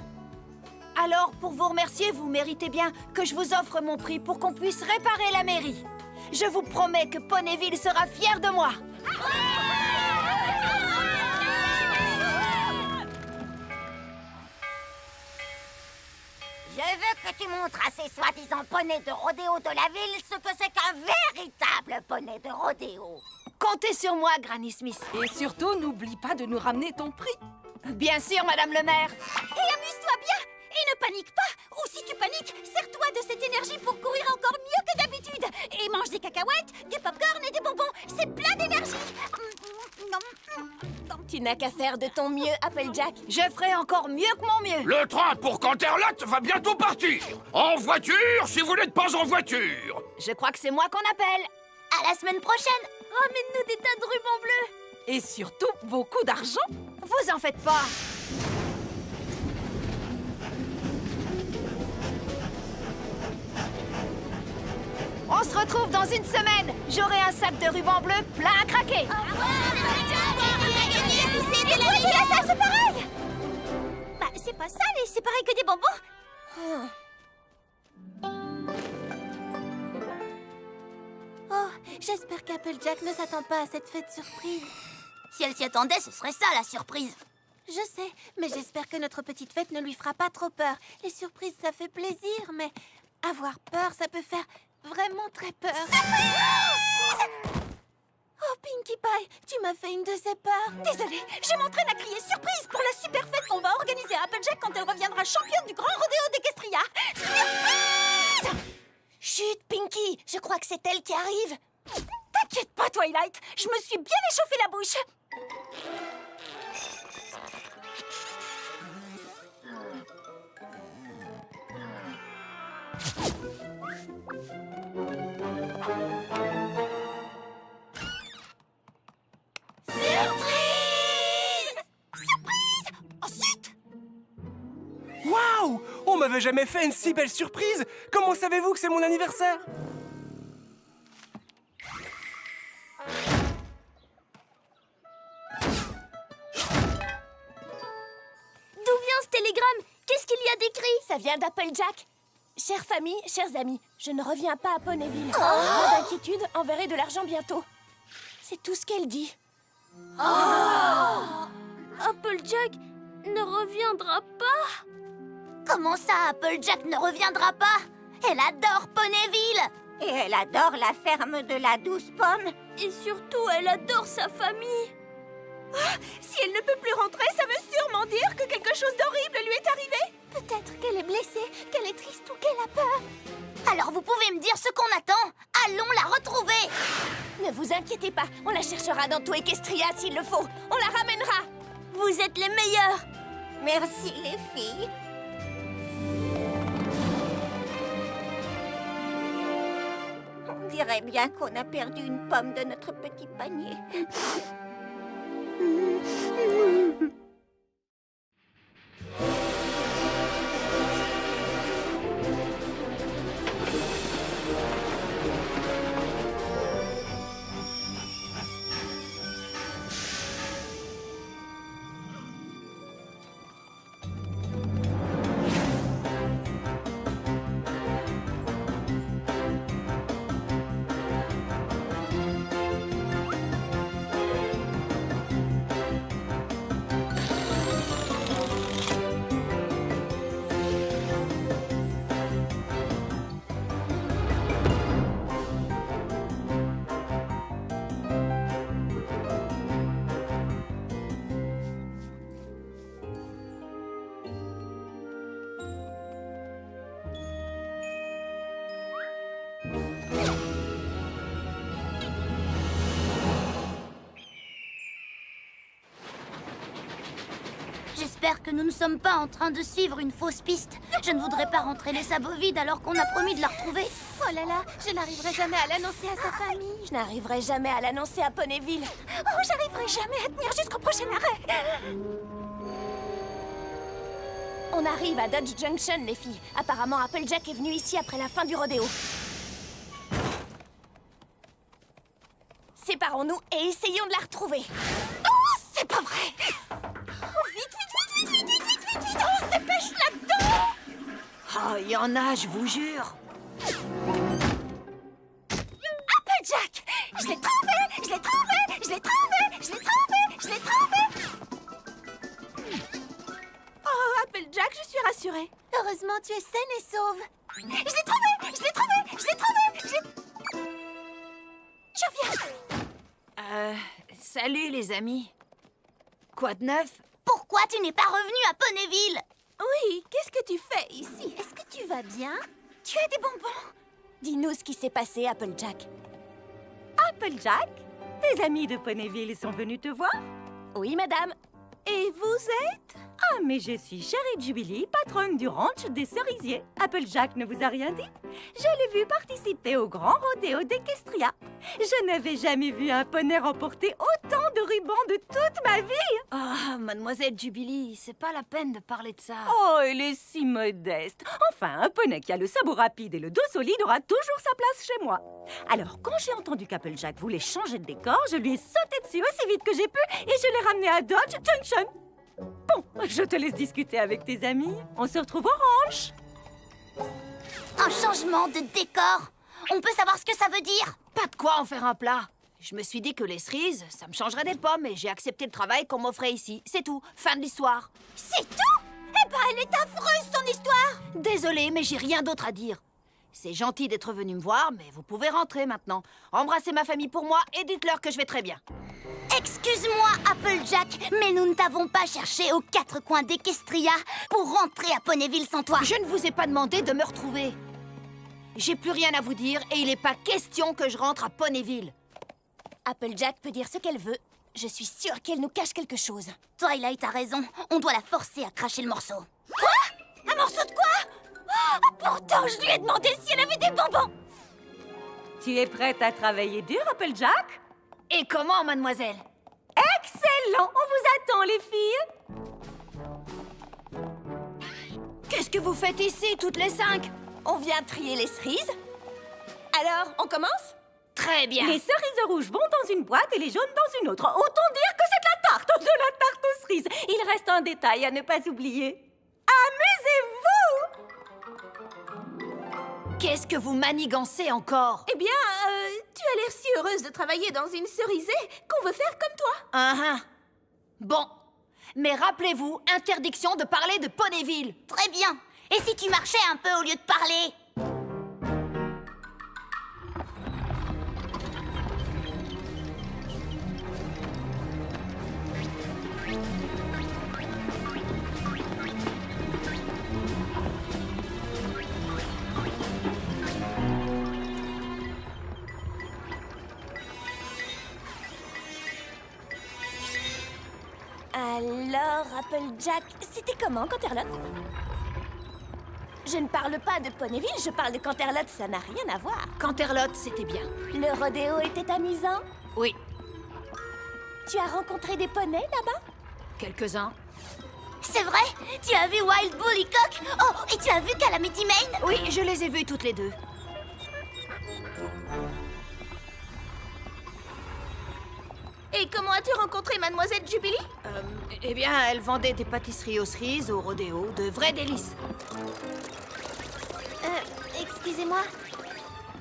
Alors, pour vous remercier, vous méritez bien que je vous offre mon prix pour qu'on puisse réparer la mairie. Je vous promets que Ponyville sera fier de moi. Je veux que tu montres à ces soi-disant poneys de rodéo de la ville ce que c'est qu'un véritable poney de rodéo. Comptez sur moi, Granny Smith. Et surtout, n'oublie pas de nous ramener ton prix. Bien sûr, Madame le maire. Et amuse-toi bien. Et ne panique pas. Ou si tu paniques, sers-toi de cette énergie pour courir encore mieux que d'habitude. Et mange des cacahuètes, du popcorn et des bonbons. C'est plein d'énergie. Tu n'as qu'à faire de ton mieux, Applejack. Je ferai encore mieux que mon mieux. Le train pour Canterlot va bientôt partir. En voiture, si vous n'êtes pas en voiture. Je crois que c'est moi qu'on appelle. À la semaine prochaine. Ramène-nous des tas de rubans bleus. Et surtout, beaucoup d'argent. Vous en faites pas. On se retrouve dans une semaine. J'aurai un sac de rubans bleus plein à craquer. C'est pareil. Bah, c'est pas ça, c'est pareil que des bonbons. Oh, j'espère qu'Applejack ne s'attend pas à cette fête surprise. Si elle s'y attendait, ce serait ça la surprise. Je sais, mais j'espère que notre petite fête ne lui fera pas trop peur. Les surprises, ça fait plaisir, mais avoir peur, ça peut faire vraiment très peur. Oh, Pinkie Pie, tu m'as fait une de ces peurs. Désolée, je m'entraîne à crier surprise pour la super fête qu'on va organiser à Applejack quand elle reviendra championne du Grand Rodéo d'Equestria. Surprise! Chut, Pinkie, je crois que c'est elle qui arrive. T'inquiète pas, Twilight, je me suis bien échauffé la bouche. Waouh! On m'avait jamais fait une si belle surprise! Comment savez-vous que c'est mon anniversaire? D'où vient ce télégramme? Qu'est-ce qu'il y a d'écrit? Ça vient d'Applejack. Chère famille, chers amis, je ne reviens pas à Ponyville. Pas d'inquiétude, enverrai de l'argent bientôt. C'est tout ce qu'elle dit. Applejack ne reviendra pas? Comment ça, Applejack ne reviendra pas? Elle adore Ponyville. Et elle adore la ferme de la douce pomme. Et surtout, elle adore sa famille. Si elle ne peut plus rentrer, ça veut sûrement dire que quelque chose d'horrible lui est arrivé. Peut-être qu'elle est blessée, qu'elle est triste ou qu'elle a peur. Alors vous pouvez me dire ce qu'on attend? Allons la retrouver. Ne vous inquiétez pas, on la cherchera dans tout Equestria s'il le faut. On la ramènera. Vous êtes les meilleurs. Merci les filles. On dirait bien qu'on a perdu une pomme de notre petit panier. J'espère que nous ne sommes pas en train de suivre une fausse piste. Je ne voudrais pas rentrer les sabots vides alors qu'on a promis de la retrouver. Oh là là, je n'arriverai jamais à l'annoncer à sa famille. Je n'arriverai jamais à l'annoncer à Ponyville. Oh, j'arriverai jamais à tenir jusqu'au prochain arrêt. On arrive à Dodge Junction, les filles. Apparemment, Applejack est venu ici après la fin du rodéo. Séparons-nous et essayons de la retrouver. Oh, c'est pas vrai. Oh, vite, on se dépêche là-dedans. Oh, il y en a, je vous jure. Applejack, je l'ai trouvé, je l'ai trouvé, je l'ai trouvé, je l'ai trouvé, je l'ai trouvé. Oh, Applejack, je suis rassurée. Heureusement, tu es saine et sauve. Je l'ai trouvé, je l'ai trouvé, je l'ai trouvé, je reviens. Salut les amis. Quoi de neuf? Pourquoi tu n'es pas revenu à Ponyville? Oui, qu'est-ce que tu fais ici? Est-ce que tu vas bien? Tu as des bonbons? Dis-nous ce qui s'est passé, Applejack. Applejack, tes amis de Ponyville sont venus te voir? Oui, madame. Et vous êtes? Ah, mais je suis Chérie Jubilee, patronne du ranch des cerisiers. Applejack ne vous a rien dit? Je l'ai vu participer au grand rodéo d'Equestria. Je n'avais jamais vu un poney remporter autant de rubans de toute ma vie. Ah, mademoiselle Jubilee, c'est pas la peine de parler de ça. Oh, il est si modeste. Enfin, un poney qui a le sabot rapide et le dos solide aura toujours sa place chez moi. Alors, quand j'ai entendu qu'Applejack voulait changer de décor, je lui ai sauté dessus aussi vite que j'ai pu et je l'ai ramené à Dodge Junction. Bon, je te laisse discuter avec tes amis. On se retrouve au ranch. Un changement de décor? On peut savoir ce que ça veut dire? Pas de quoi en faire un plat. Je me suis dit que les cerises, ça me changerait des pommes et j'ai accepté le travail qu'on m'offrait ici. C'est tout. Fin de l'histoire. C'est tout? Eh ben, elle est affreuse, son histoire. Désolée, mais j'ai rien d'autre à dire. C'est gentil d'être venu me voir, mais vous pouvez rentrer maintenant. Embrassez ma famille pour moi et dites-leur que je vais très bien. Excuse-moi, Applejack, mais nous ne t'avons pas cherché aux quatre coins d'Equestria pour rentrer à Ponyville sans toi. Je ne vous ai pas demandé de me retrouver. J'ai plus rien à vous dire et il n'est pas question que je rentre à Ponyville. Applejack peut dire ce qu'elle veut. Je suis sûre qu'elle nous cache quelque chose. Twilight a raison, on doit la forcer à cracher le morceau. Quoi? Un morceau de quoi? Oh, pourtant, je lui ai demandé si elle avait des bonbons. Tu es prête à travailler dur, Applejack? Et comment, mademoiselle? Excellent! On vous attend, les filles! Qu'est-ce que vous faites ici, toutes les 5? On vient trier les cerises. Alors, on commence? Très bien. Les cerises rouges vont dans une boîte et les jaunes dans une autre. Autant dire que c'est de la tarte aux cerises. Il reste un détail à ne pas oublier. Amusez-vous! Qu'est-ce que vous manigancez encore? Eh bien, tu as l'air si heureuse de travailler dans une cerisée qu'on veut faire comme toi. Bon, mais rappelez-vous, interdiction de parler de Ponyville. Très bien. Et si tu marchais un peu au lieu de parler? Alors, Applejack, c'était comment, Canterlot? Je ne parle pas de Ponyville, je parle de Canterlot, ça n'a rien à voir. Canterlot, c'était bien. Le rodéo était amusant? Oui. Tu as rencontré des poneys là-bas? Quelques-uns. C'est vrai? Tu as vu Wild Bull Hickok? Oh, et tu as vu Calamity Mane? Oui, je les ai vus toutes les deux. Et comment as-tu rencontré Mademoiselle Jubilee? Eh bien, elle vendait des pâtisseries aux cerises au rodéo, de vrais délices. Excusez-moi.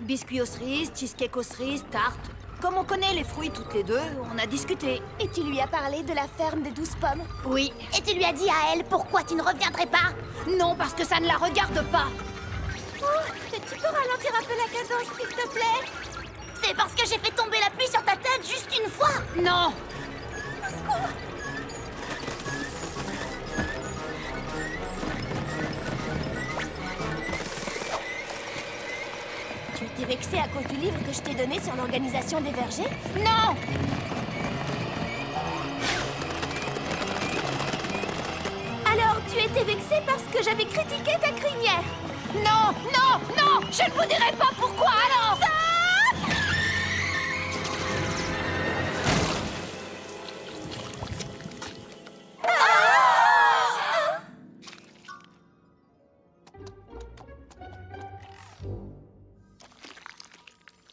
Biscuits aux cerises, cheesecake aux cerises, tarte. Comme on connaît les fruits toutes les deux, on a discuté. Et tu lui as parlé de la ferme de 12 pommes? Oui. Et tu lui as dit à elle pourquoi tu ne reviendrais pas? Non, parce que ça ne la regarde pas. Oh, tu peux ralentir un peu la cadence, s'il te plaît? C'est parce que j'ai fait tomber la pluie sur ta tête juste une fois. Non. Au secours. Tu étais vexée à cause du livre que je t'ai donné sur l'organisation des vergers? Non. Tu étais vexée parce que j'avais critiqué ta crinière. Non, non, non! Je ne vous dirai pas pourquoi alors!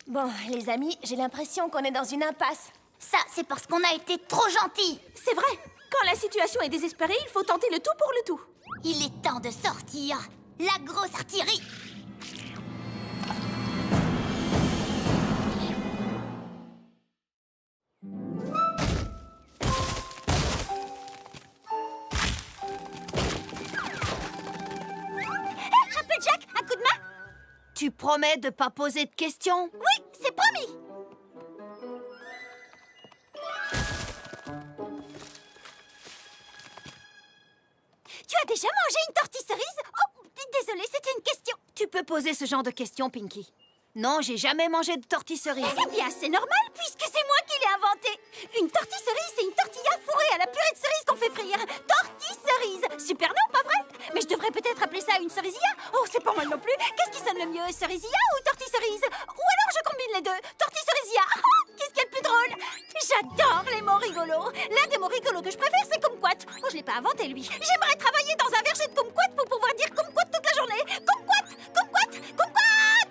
Bon, les amis, j'ai l'impression qu'on est dans une impasse. Ça, c'est parce qu'on a été trop gentils. C'est vrai. Quand la situation est désespérée, il faut tenter le tout pour le tout. Il est temps de sortir la grosse artillerie. Applejack, un coup de main? Tu promets de pas poser de questions? Oui, c'est promis. Tu as déjà mangé une tortille cerise? Oh, désolée, c'était une question. Tu peux poser ce genre de questions, Pinky. Non, j'ai jamais mangé de tortille cerise. Eh bien, c'est normal, puisque c'est moi qui l'ai inventée. Une tortille cerise, c'est une tortilla fourrée à la purée de cerise qu'on fait frire. Tortille cerise. Super nom, pas vrai? Mais je devrais peut-être appeler ça une cerisilla. Oh, c'est pas mal non plus. Qu'est-ce qui sonne le mieux, cerisilla ou tortille cerise? Ou alors je combine les deux. Tortille cerisilla. Qu'est-ce qu'il y a de plus drôle? J'adore les mots rigolos. L'un des mots rigolos que je préfère, c'est kumquat. Oh, je l'ai pas inventé, lui. J'aimerais travailler dans un verger de kumquat pour pouvoir dire kumquat toute la journée. Kumquat, kumquat, kumquat.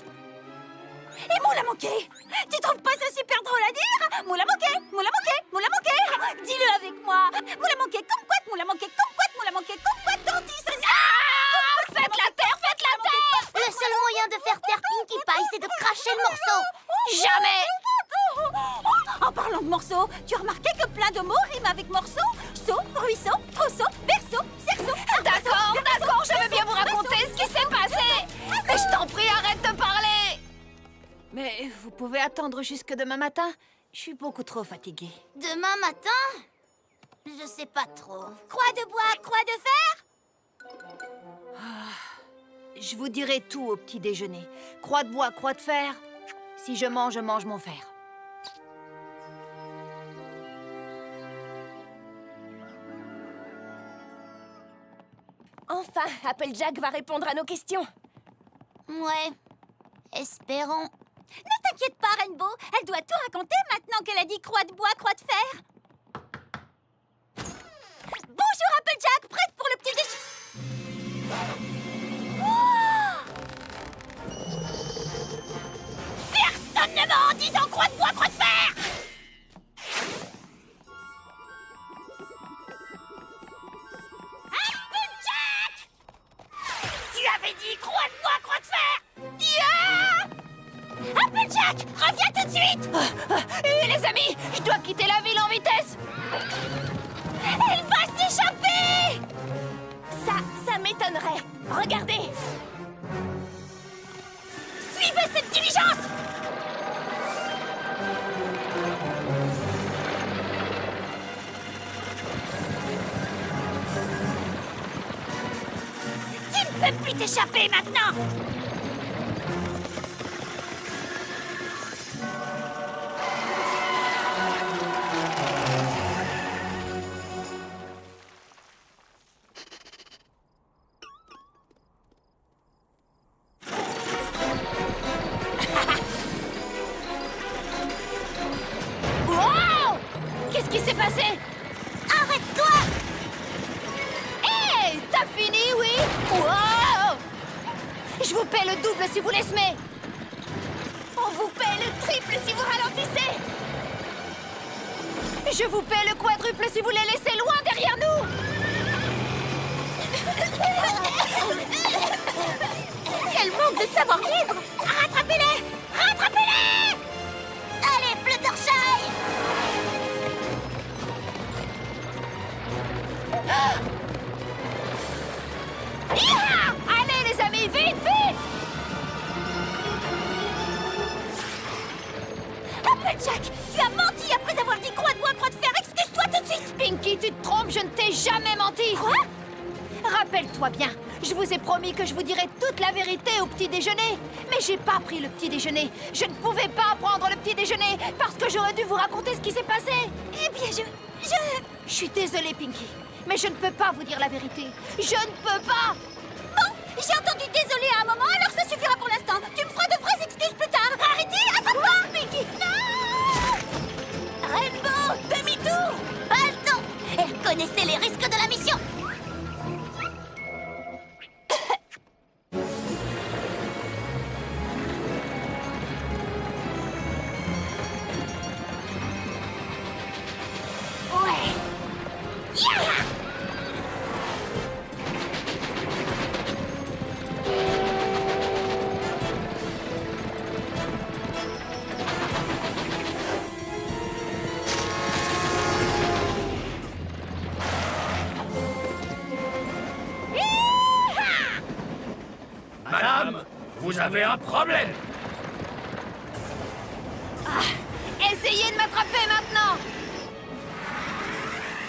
Et moula manqué. Tu trouves pas ça super drôle à dire? Moula manqué, moula manqué, moula manqué. Dis-le avec moi. Moula manqué, kumquat, moula manqué, kumquat, moula manqué, kumquat, tortille cerise. Faites la terre, faites la terre! Le seul moyen de faire taire Pinkie Pie, c'est de cracher le morceau. Jamais! En parlant de morceaux, tu as remarqué que plein de mots riment avec morceau? Saut, ruisseau, trousseau, berceau, cerceau. D'accord, d'accord, je veux bien vous raconter ce qui s'est passé. Mais je t'en prie, arrête de parler. Mais vous pouvez attendre jusque demain matin? Je suis beaucoup trop fatiguée. Demain matin? Je sais pas trop. Croix de bois, croix de fer? Je vous dirai tout au petit déjeuner. Croix de bois, croix de fer. Si je mange mon fer. Enfin, Applejack va répondre à nos questions. Ouais, espérons. Ne t'inquiète pas, Rainbow. Elle doit tout raconter maintenant qu'elle a dit croix de bois, croix de fer. Bonjour, Applejack. Prête pour le petit déjeuner? Personne ne ment en disant croix de bois, croix de fer. Applejack! Tu avais dit croix de bois, croix de fer. Yeah! Applejack, reviens tout de suite. Les amis, je dois quitter la ville en vitesse. Elle va s'échapper. Ça m'étonnerait. Regardez. Suivez cette diligence. Tu ne peux plus t'échapper maintenant. Wow! Qu'est-ce qui s'est passé? Arrête-toi! Hé! T'as fini, oui? Wow! Je vous paie le double si vous laissez. On vous paie le triple si vous ralentissez. Je vous paie le quadruple si vous les laissez loin derrière nous. Quel manque de savoir-vivre! Rattrapez-les! Rattrapez-les! Allez, Fluttershy! Allez, les amis, vite, vite! Applejack, tu as menti après avoir dit croix de bois, croix de fer. Excuse-toi tout de suite! Pinky, tu te trompes, je ne t'ai jamais menti. Quoi? Rappelle-toi bien, je vous ai promis que je vous dirais toute la vérité au petit déjeuner. Mais j'ai pas pris le petit déjeuner. Je ne pouvais pas prendre le petit déjeuner parce que j'aurais dû vous raconter ce qui s'est passé. Eh bien, Je suis désolée, Pinky. Mais je ne peux pas vous dire la vérité. Je ne peux pas. Bon, j'ai entendu désolé à un moment, alors ça suffira pour l'instant. Tu me feras de vraies excuses plus tard. Rarity, attends-toi. Mickey, non. Rainbow, demi-tour. Pas le temps. Elle connaissait les risques de la mission. Madame, vous avez un problème. Essayez de m'attraper maintenant.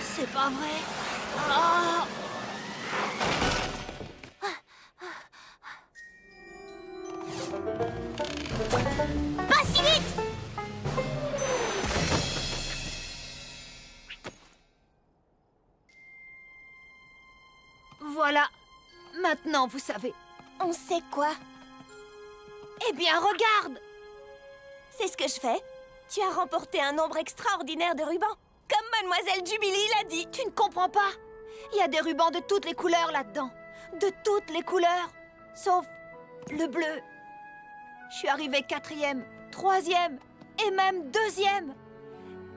C'est pas vrai. Oh. Pas si vite. Voilà. Maintenant, vous savez. On sait quoi? Eh bien, regarde. C'est ce que je fais. Tu as remporté un nombre extraordinaire de rubans, comme Mademoiselle Jubilee l'a dit. Tu ne comprends pas? Il y a des rubans de toutes les couleurs là-dedans. De toutes les couleurs. Sauf le bleu. Je suis arrivée 4e, 3e et même 2e.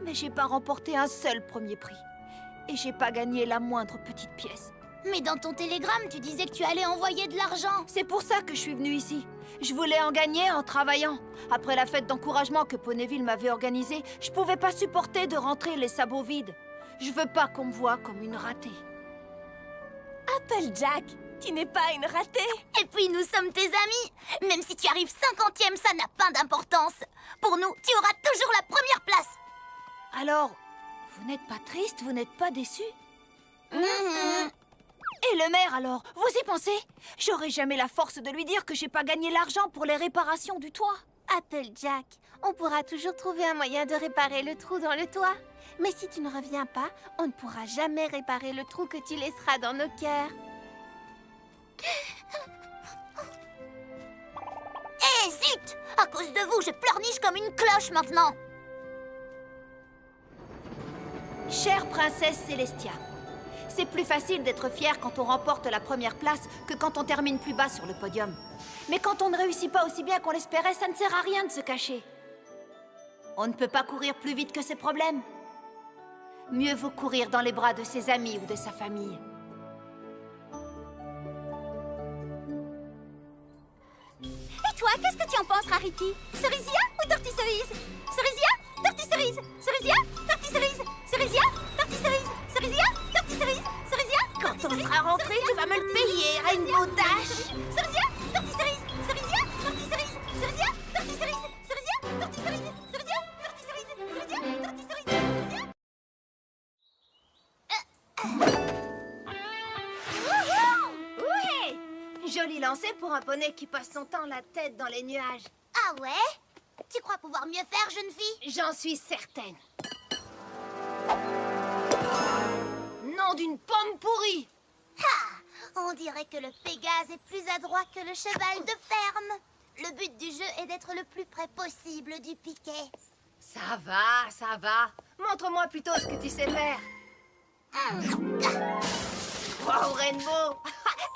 Mais j'ai pas remporté un seul premier prix. Et j'ai pas gagné la moindre petite pièce. Mais dans ton télégramme, tu disais que tu allais envoyer de l'argent. C'est pour ça que je suis venue ici. Je voulais en gagner en travaillant. Après la fête d'encouragement que Ponyville m'avait organisée, je pouvais pas supporter de rentrer les sabots vides. Je veux pas qu'on me voie comme une ratée. Applejack, tu n'es pas une ratée. Et puis nous sommes tes amis. Même si tu arrives 50e, ça n'a pas d'importance. Pour nous, tu auras toujours la première place. Alors, vous n'êtes pas triste, vous n'êtes pas déçu? Et le maire alors, vous y pensez? J'aurais jamais la force de lui dire que j'ai pas gagné l'argent pour les réparations du toit. Applejack, on pourra toujours trouver un moyen de réparer le trou dans le toit. Mais si tu ne reviens pas, on ne pourra jamais réparer le trou que tu laisseras dans nos cœurs. Eh zut! À cause de vous, je pleurniche comme une cloche maintenant. Chère princesse Célestia, c'est plus facile d'être fière quand on remporte la première place que quand on termine plus bas sur le podium. Mais quand on ne réussit pas aussi bien qu'on l'espérait, ça ne sert à rien de se cacher. On ne peut pas courir plus vite que ses problèmes. Mieux vaut courir dans les bras de ses amis ou de sa famille. Et toi, qu'est-ce que tu en penses, Rarity? Cerisia ou Tortue Cerise? Cerisia, Tortue Cerise. Cerisia, Tortue Cerise. Cerisia, Tortue Cerise. Cerisia, Tortue Cerise. Cerisia. Quand on sera rentré, tu vas me le payer, Rainbow Dash. Cerisia, Tortue Cerise. Cerisia, Tortue Cerise. Cerisia, Tortue Cerise. Cerisia, Tortue Cerise. Cerisia, Tortue Cerise. Cerisia, Tortue Cerise. Ouais! Joli lancer pour un poney qui passe son temps la tête dans les nuages. Ah ouais? Tu crois pouvoir mieux faire, jeune fille? J'en suis certaine. Nom d'une pomme pourrie! Ah! On dirait que le Pégase est plus adroit que le cheval de ferme. Le but du jeu est d'être le plus près possible du piquet. Ça va, ça va. Montre-moi plutôt ce que tu sais faire. Wow, Rainbow!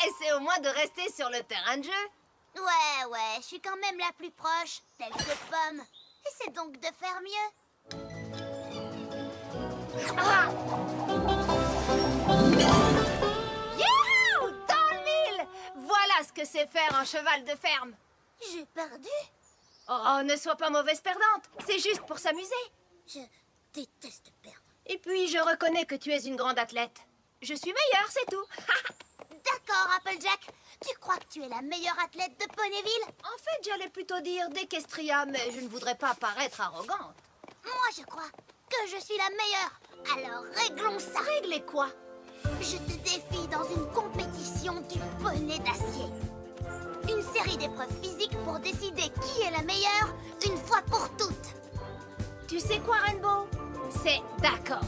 Essaie au moins de rester sur le terrain de jeu. Ouais, je suis quand même la plus proche, telle que Pomme. Essaie donc de faire mieux. Ah! Youhou! Dans le mille! Voilà ce que c'est faire un cheval de ferme. J'ai perdu? Oh, ne sois pas mauvaise perdante. C'est juste pour s'amuser. Je déteste perdre. Et puis, je reconnais que tu es une grande athlète. Je suis meilleure, c'est tout. D'accord, Applejack. Tu crois que tu es la meilleure athlète de Ponyville? En fait, j'allais plutôt dire d'Equestria, mais je ne voudrais pas paraître arrogante. Moi, je crois que je suis la meilleure. Alors, réglons ça. Régler quoi? Je te défie dans une compétition du poney d'acier. Une série d'épreuves physiques pour décider qui est la meilleure, une fois pour toutes. Tu sais quoi, Rainbow? C'est d'accord.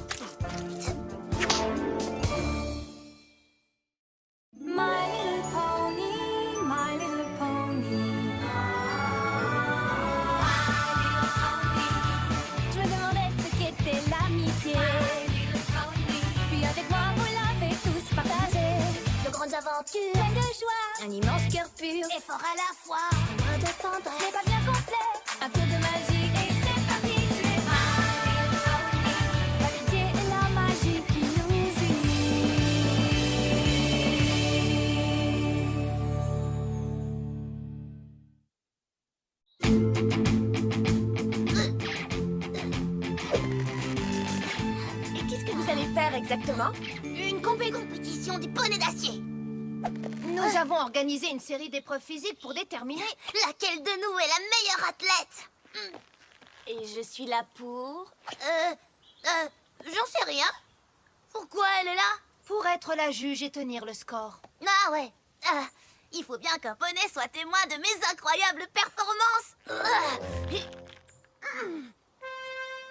fort à la fois. Un brin de tendresse n'est pas bien complet. Un peu de magie et c'est parti. Tu es My Little Pony. L'amitié et la magie qui nous Et qu'est-ce que vous allez faire exactement? Une compétition du poney d'acier. Nous avons organisé une série d'épreuves physiques pour déterminer laquelle de nous est la meilleure athlète. Et je suis là pour... J'en sais rien. Pourquoi elle est là? pour être la juge et tenir le score. Ah ouais. Il faut bien qu'un poney soit témoin de mes incroyables performances.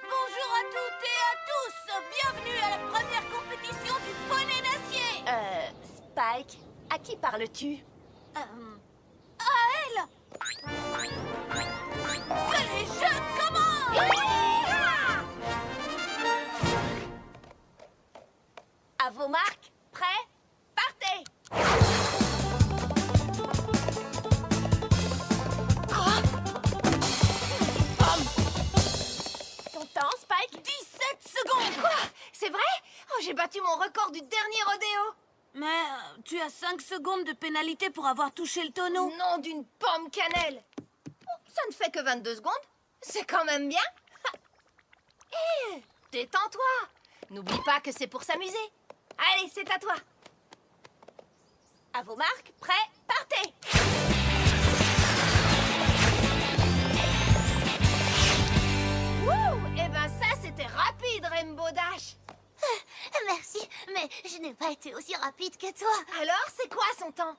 Bonjour à toutes et à tous. Bienvenue à la première compétition du poney d'acier. Spike, à qui parles-tu? À elle. Que les jeux commencent. À vos marques, prêts, partez! Son temps, Spike? 17 secondes. Quoi? C'est vrai? Oh, j'ai battu mon record du dernier rodéo. Mais tu as 5 secondes de pénalité pour avoir touché le tonneau. Nom d'une pomme cannelle. Oh, ça ne fait que 22 secondes. C'est quand même bien. Hé, détends-toi. N'oublie pas que c'est pour s'amuser. Allez, c'est à toi. À vos marques, prêts, partez! Wouh! Eh ben ça, c'était rapide, Rainbow Dash. Merci, mais je n'ai pas été aussi rapide que toi. Alors, c'est quoi son temps?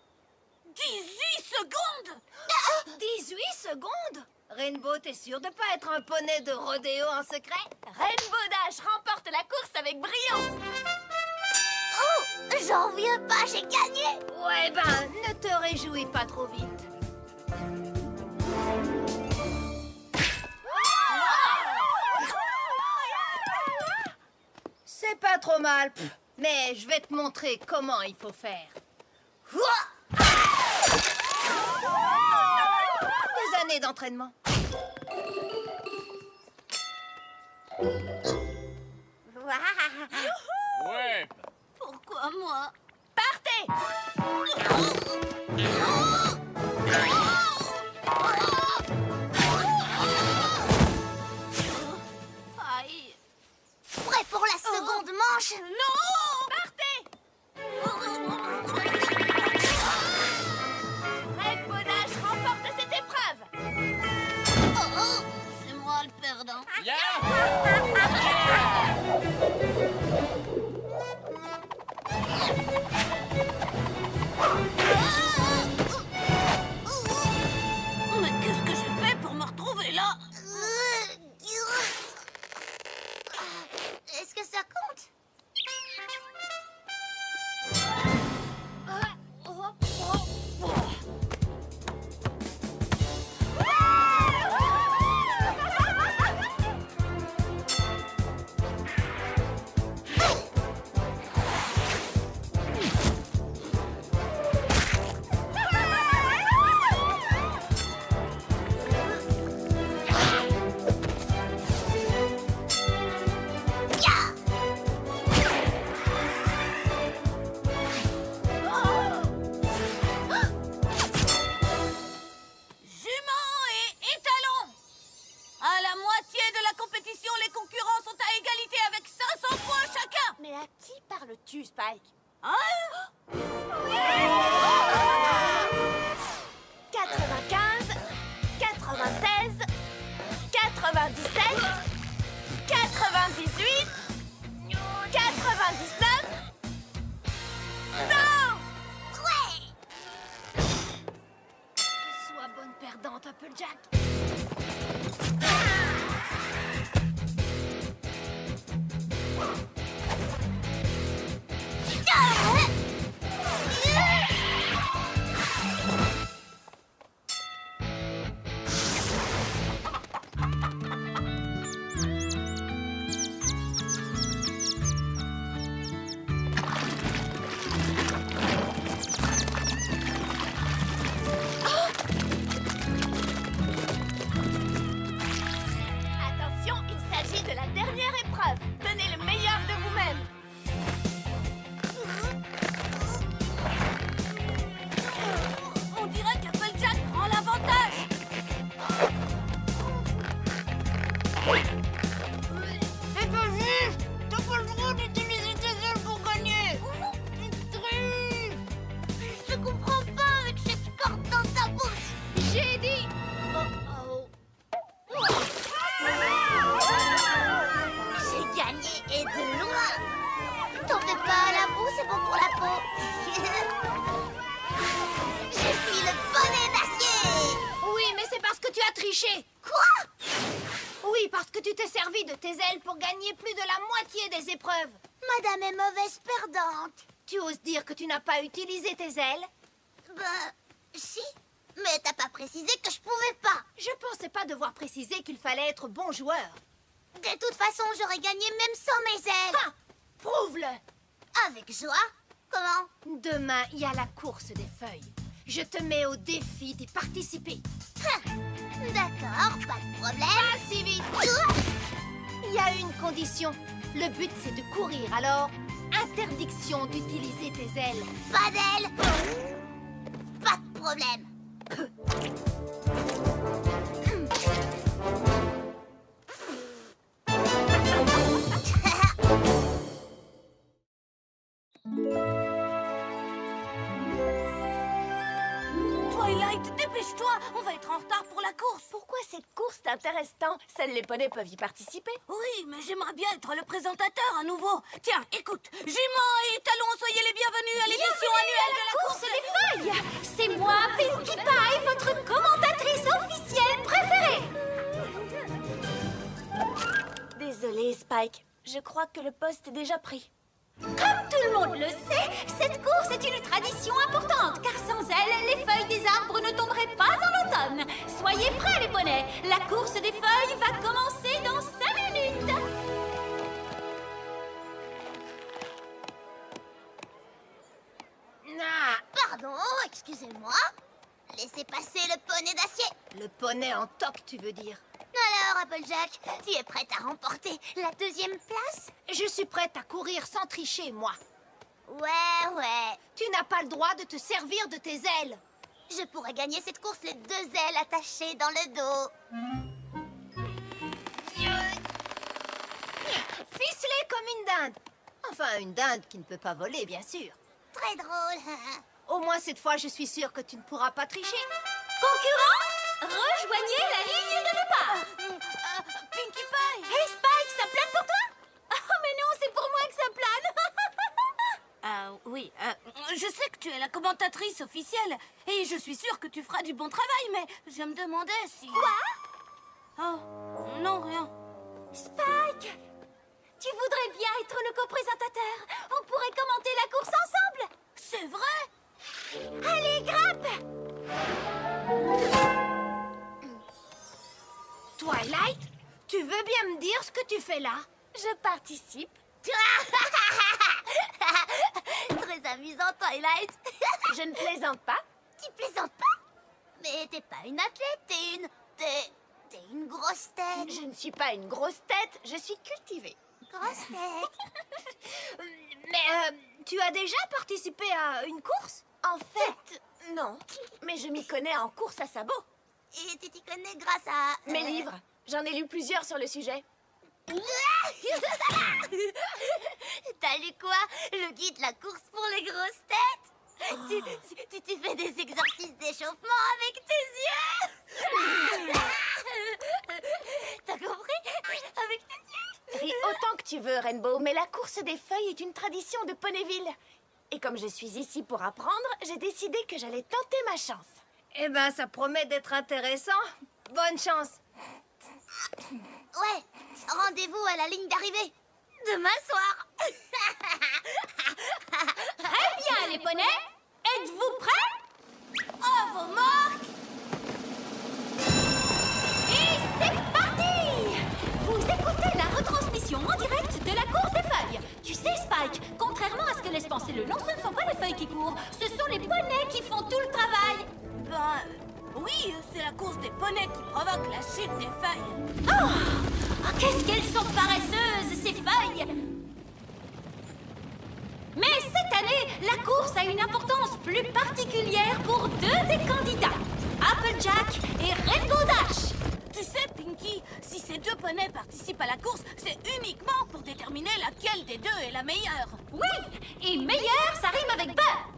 18 secondes. 18 secondes? Rainbow, t'es sûre de pas être un poney de rodéo en secret? Rainbow Dash remporte la course avec brio! Oh, j'en reviens pas, j'ai gagné. Ouais, ben, ne te réjouis pas trop vite. C'est pas trop mal, mais je vais te montrer comment il faut faire. Des années d'entraînement. Ouais. Pourquoi moi? Partez! Aïe. Prêt pour la seconde manche? Non! Partez! Rainbow Dash remporte cette épreuve! C'est moi le perdant. Mais qu'est-ce que j'ai fait pour me retrouver là? Est-ce que ça compte? Tu, Spike. 95, 96, 97, 98, 99, 100! Ouais! Sois bonne perdante, Applejack. triché. Quoi? Oui, parce que tu t'es servi de tes ailes pour gagner plus de la moitié des épreuves. Madame est mauvaise perdante. Tu oses dire que tu n'as pas utilisé tes ailes? Bah, si. Mais t'as pas précisé que je pouvais pas. Je pensais pas devoir préciser qu'il fallait être bon joueur. De toute façon, j'aurais gagné même sans mes ailes. Ah, prouve-le. Avec joie. Comment? Demain, il y a la course des feuilles. Je te mets au défi d'y participer. D'accord, pas de problème. Pas si vite. Il y a une condition. Le but, c'est de courir, alors interdiction d'utiliser tes ailes. Pas d'ailes. Pas de problème. Twilight, dépêche-toi, on va être en retard pour la course. Pourquoi cette course t'intéresse tant? Seuls les poneys peuvent y participer. Oui, mais j'aimerais bien être le présentateur à nouveau. Tiens, écoute, Jument et Talon, soyez les bienvenus à l'émission annuelle de la course des feuilles. C'est moi, Pinkie Pie, votre commentatrice officielle préférée. Désolée, Spike. Je crois que le poste est déjà pris. Comme tout le monde le sait, cette course est une tradition importante, car sans elle, les feuilles des arbres ne tomberaient pas en automne. Soyez prêts, les poneys. La course des feuilles va commencer dans 5 minutes. Pardon, excusez-moi. Laissez passer le poney d'acier. Le poney en toque, tu veux dire? Alors, Applejack, tu es prête à remporter la 2e place? Je suis prête à courir sans tricher, moi. Ouais. Tu n'as pas le droit de te servir de tes ailes. Je pourrais gagner cette course les 2 ailes attachées dans le dos. Ficelée comme une dinde. Enfin, une dinde qui ne peut pas voler, bien sûr. Très drôle. Au moins, cette fois, je suis sûre que tu ne pourras pas tricher. Concurrents, rejoignez la ligne de départ. Pinkie Pie. Hey Spike, ça plane pour toi? Oh mais non, c'est pour moi que ça plane. Oui, je sais que tu es la commentatrice officielle et je suis sûre que tu feras du bon travail, mais je me demandais si... Quoi? Oh, non, rien. Spike, tu voudrais bien être le co-présentateur? On pourrait commenter la course ensemble. C'est vrai? Allez, grappe! Twilight, tu veux bien me dire ce que tu fais là? Je participe. Très amusant, Twilight. Je ne plaisante pas. Tu plaisantes pas? Mais t'es pas une athlète, t'es une grosse tête. Je ne suis pas une grosse tête, je suis cultivée. Grosse tête. Mais tu as déjà participé à une course? En fait, non. Mais je m'y connais en course à sabots. Et tu t'y connais grâce à... Mes livres. J'en ai lu plusieurs sur le sujet. T'as lu quoi? Le guide La course pour les grosses têtes? Tu fais des exercices d'échauffement avec tes yeux. T'as compris? Avec tes yeux. Ris autant que tu veux, Rainbow, mais la course des feuilles est une tradition de Ponyville. Et comme je suis ici pour apprendre, j'ai décidé que j'allais tenter ma chance. Eh ben, ça promet d'être intéressant. Bonne chance. Ouais, rendez-vous à la ligne d'arrivée. Demain soir. Très bien, les poneys. Êtes-vous prêts? À vos marques. Et c'est parti! Vous écoutez la retransmission en direct de la course des feuilles. Tu sais, Spike, contrairement à ce que laisse penser le nom, ce ne sont pas les feuilles qui courent, ce sont les poneys qui font tout le travail. Ben, oui, c'est la course des poneys qui provoque la chute des feuilles. Oh, qu'est-ce qu'elles sont paresseuses, ces feuilles! Mais cette année, la course a une importance plus particulière pour 2 des candidats, Applejack et Rainbow Dash. Tu sais, Pinkie, si ces 2 poneys participent à la course, c'est uniquement pour déterminer laquelle des 2 est la meilleure. Oui, et meilleur, ça rime avec beurre.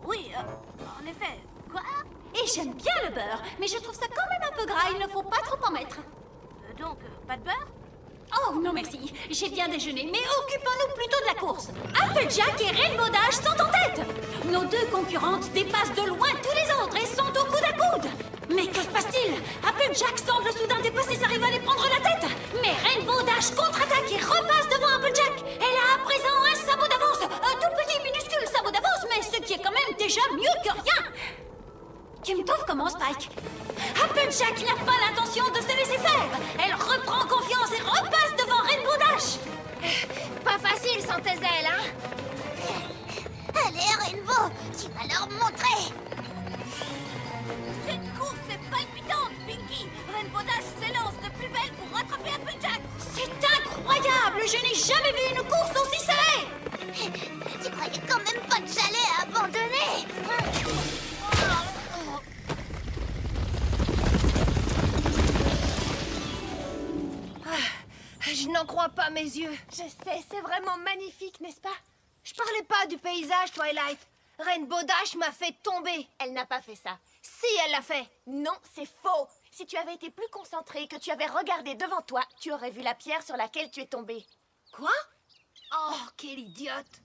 Oui, en effet. Quoi? Et j'aime bien le beurre, mais je trouve ça quand même un peu gras, il ne faut pas trop en mettre. Donc, pas de beurre? Oh, non merci, j'ai bien déjeuné, mais occupons-nous plutôt de la course. Applejack et Rainbow Dash sont en tête. Nos 2 concurrentes dépassent de loin tous les autres et sont au coude à coude. Mais que se passe-t-il? Applejack semble semble soudain dépasser sa rivale et prendre la tête. Mais Rainbow Dash contre-attaque et repasse devant Applejack. Elle a à présent un sabot d'avance. Un tout petit minuscule sabot d'avance, mais ce qui est quand même déjà mieux que rien. Tu me trouves comment, Spike? Applejack n'a pas l'intention de se laisser faire. Elle reprend confiance et repasse devant Rainbow Dash. Pas facile sans tes ailes, hein? Allez, Rainbow, tu vas leur montrer. Cette course est palpitante, Pinky. Rainbow Dash s'élance de plus belle pour rattraper Applejack. C'est incroyable. Je n'ai jamais vu une course aussi serrée. Tu croyais quand même pas que j'allais abandonner? Je n'en crois pas mes yeux. Je sais, c'est vraiment magnifique, n'est-ce pas? Je parlais pas du paysage, Twilight. Rainbow Dash m'a fait tomber. Elle n'a pas fait ça. Si, elle l'a fait. Non, c'est faux. Si tu avais été plus concentré, que tu avais regardé devant toi, tu aurais vu la pierre sur laquelle tu es tombée. Quoi? Oh, quelle idiote.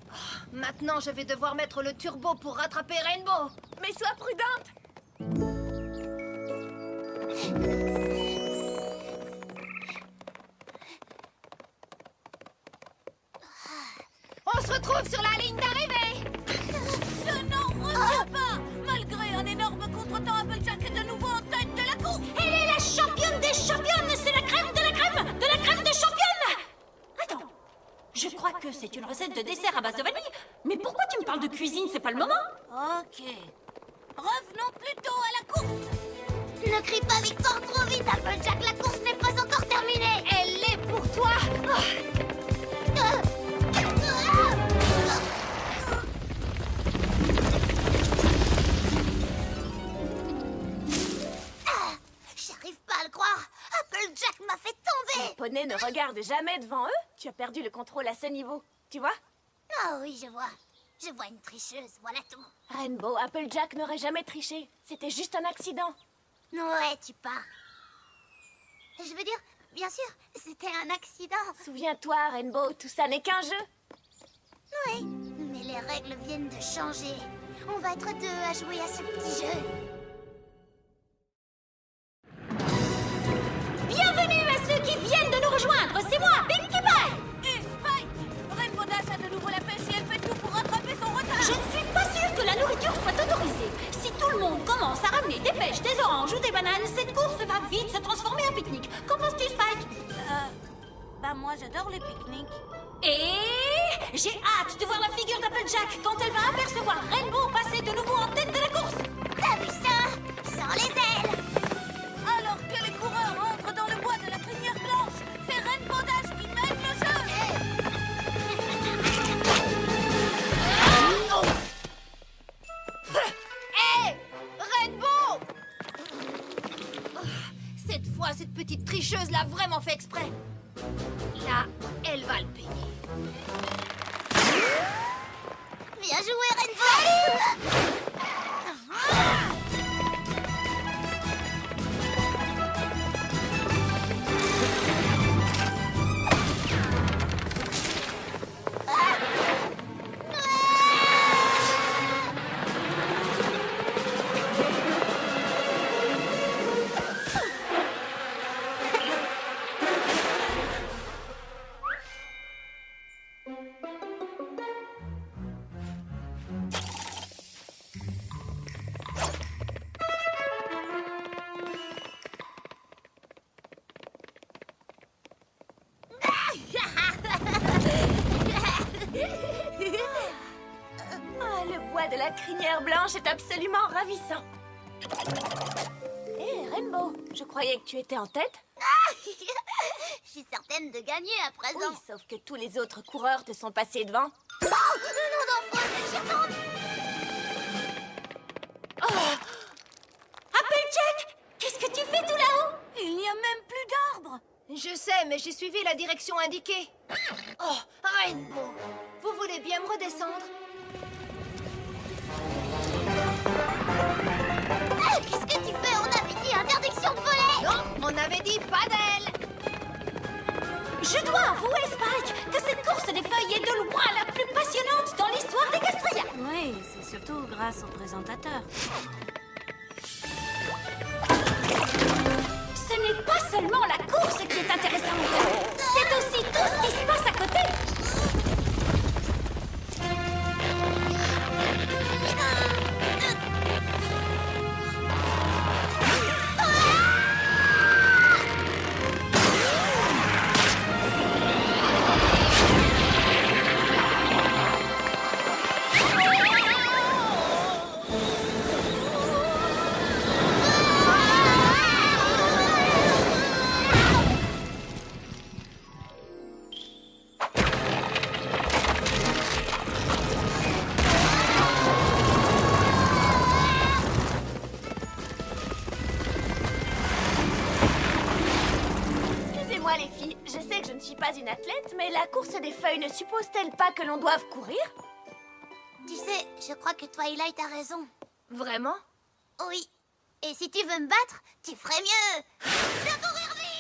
Oh, maintenant, je vais devoir mettre le turbo pour rattraper Rainbow. Mais sois prudente. On se retrouve sur la ligne d'arrivée. Je n'en reviens pas. Malgré un énorme contretemps, Applejack est de nouveau en tête de la course. Elle est la championne des championnes. C'est la crème de la crème de la crème des championnes. Attends, je crois que c'est une recette de dessert à base de vanille. Mais pourquoi tu me parles de cuisine? C'est pas le moment. Ok. Revenons plutôt à la course. Ne crie pas victoire trop vite, Applejack. La course n'est pas encore terminée. Elle l'est pour toi. J'arrive pas à le croire. Applejack m'a fait tomber. Les poneys ne regardent jamais devant eux. Tu as perdu le contrôle à ce niveau. Tu vois? Ah oui, je vois. Je vois une tricheuse, voilà tout. Rainbow, Applejack n'aurait jamais triché. C'était juste un accident. Ouais, tu pars. Je veux dire, bien sûr, c'était un accident. Souviens-toi, Rainbow, tout ça n'est qu'un jeu. Oui, mais les règles viennent de changer. On va être deux à jouer à ce petit jeu. Bienvenue à ceux qui viennent de nous rejoindre. C'est moi, Pinkie Pie. Et Spike! Rainbow Dash a de nouveau la pêche et elle fait tout pour rattraper son retard. Je ne suis pas sûre que la nourriture soit autorisée. Si tout le monde commence à ramener des pêches, des oranges ou des bananes, cette course va vite se transformer en pique-nique. Qu'en penses-tu, Spike? Bah moi j'adore les pique-niques. Et j'ai hâte de voir la figure d'Applejack quand elle va apercevoir Rainbow passer de nouveau en tête de la course. T'as vu ça? Sans les ailes. Alors que les coureurs entrent dans le bois de la crinière blanche, c'est Rainbow Dash qui mène le jeu. Hé, Rainbow! Cette fois, cette petite tricheuse l'a vraiment fait exprès. Là, elle va le payer. Bien joué, Rainbow. Le bois de la crinière blanche est absolument ravissant. Hé, Rainbow, je croyais que tu étais en tête. Je suis certaine de gagner à présent. Oui, sauf que tous les autres coureurs te sont passés devant. Oh, non, j'attends. Applejack, qu'est-ce que tu fais tout là-haut? Il n'y a même plus d'arbres. Je sais, mais j'ai suivi la direction indiquée. Oh, Rainbow, vous voulez bien me redescendre? Qu'est-ce que tu fais? On avait dit interdiction de voler. Non, on avait dit pas d'elle. Je dois avouer, Spike, que cette course des feuilles est de loin la plus passionnante dans l'histoire des Gastria. Oui, c'est surtout grâce au présentateur. seulement la course qui est intéressante. C'est aussi tout ce qui se passe à côté. Excusez-moi les filles, je sais que je ne suis pas une athlète, mais la course des feuilles ne suppose-t-elle pas que l'on doive courir? Tu sais, je crois que Twilight a raison. Vraiment? Oui. Et si tu veux me battre, tu ferais mieux de courir vite.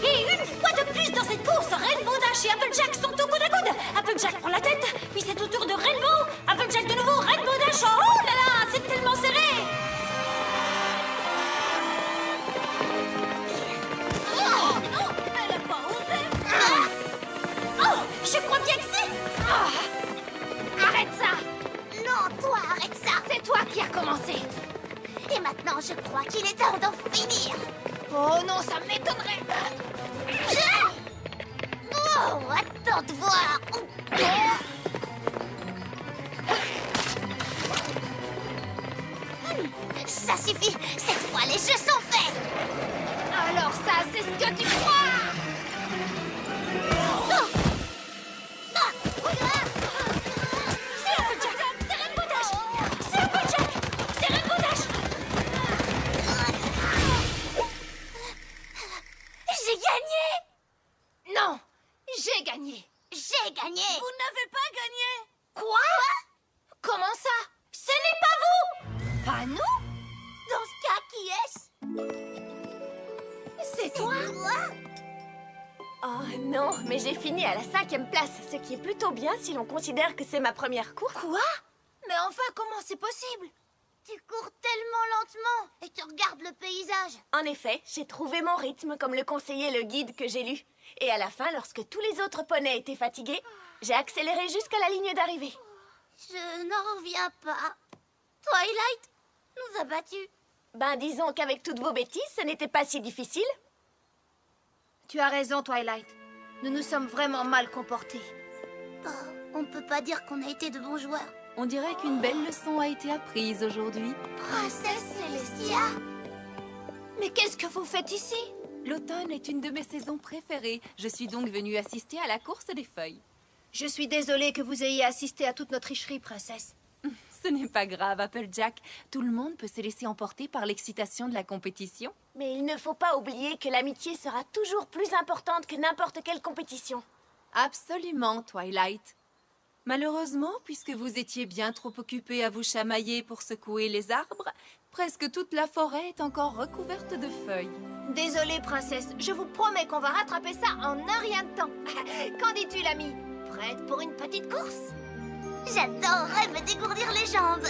Et une fois de plus dans cette course, Rainbow Dash et Applejack sont au coude à coude. Applejack prend la tête, puis c'est au tour de Rainbow. Applejack de nouveau, Rainbow Dash. Oh là là, c'est tellement serré. Oh non, elle a pas osé. Oh, je crois bien que c'est... Arrête ça! Non, toi, arrête ça. C'est toi qui as commencé! Et maintenant, je crois qu'il est temps d'en finir. Oh non, ça m'étonnerait! Oh, attends de voir. Ça suffit. Cette fois, les jeux sont faits. Alors ça, c'est ce que tu crois! C'est Applejack, c'est Rainbow Dash. C'est Applejack, c'est Rainbow Dash. J'ai gagné. Non! J'ai gagné! J'ai gagné. Vous n'avez pas gagné. Quoi? Comment ça? Ce n'est pas vous. Pas nous? Dans ce cas, qui est-ce? C'est toi? Oh non, mais j'ai fini à la 5e place, ce qui est plutôt bien si l'on considère que c'est ma première course. Quoi? Mais enfin, comment c'est possible? Tu cours tellement lentement et tu regardes le paysage. En effet, j'ai trouvé mon rythme comme le conseillait le guide que j'ai lu. Et à la fin, lorsque tous les autres poneys étaient fatigués, j'ai accéléré jusqu'à la ligne d'arrivée. Je n'en reviens pas. Twilight nous a battus. Ben disons qu'avec toutes vos bêtises, ce n'était pas si difficile. Tu as raison, Twilight. Nous nous sommes vraiment mal comportés. Oh, on ne peut pas dire qu'on a été de bons joueurs. On dirait qu'une belle leçon a été apprise aujourd'hui. Princesse Celestia. Mais qu'est-ce que vous faites ici? L'automne est une de mes saisons préférées. Je suis donc venue assister à la course des feuilles. Je suis désolée que vous ayez assisté à toute notre tricherie, princesse. Ce n'est pas grave, Applejack. Tout le monde peut se laisser emporter par l'excitation de la compétition. Mais il ne faut pas oublier que l'amitié sera toujours plus importante que n'importe quelle compétition. Absolument, Twilight. Malheureusement, puisque vous étiez bien trop occupés à vous chamailler pour secouer les arbres, presque toute la forêt est encore recouverte de feuilles. Désolée, princesse. Je vous promets qu'on va rattraper ça en un rien de temps. Qu'en dis-tu, l'ami? Prête pour une petite course? J'adorerais me dégourdir les jambes.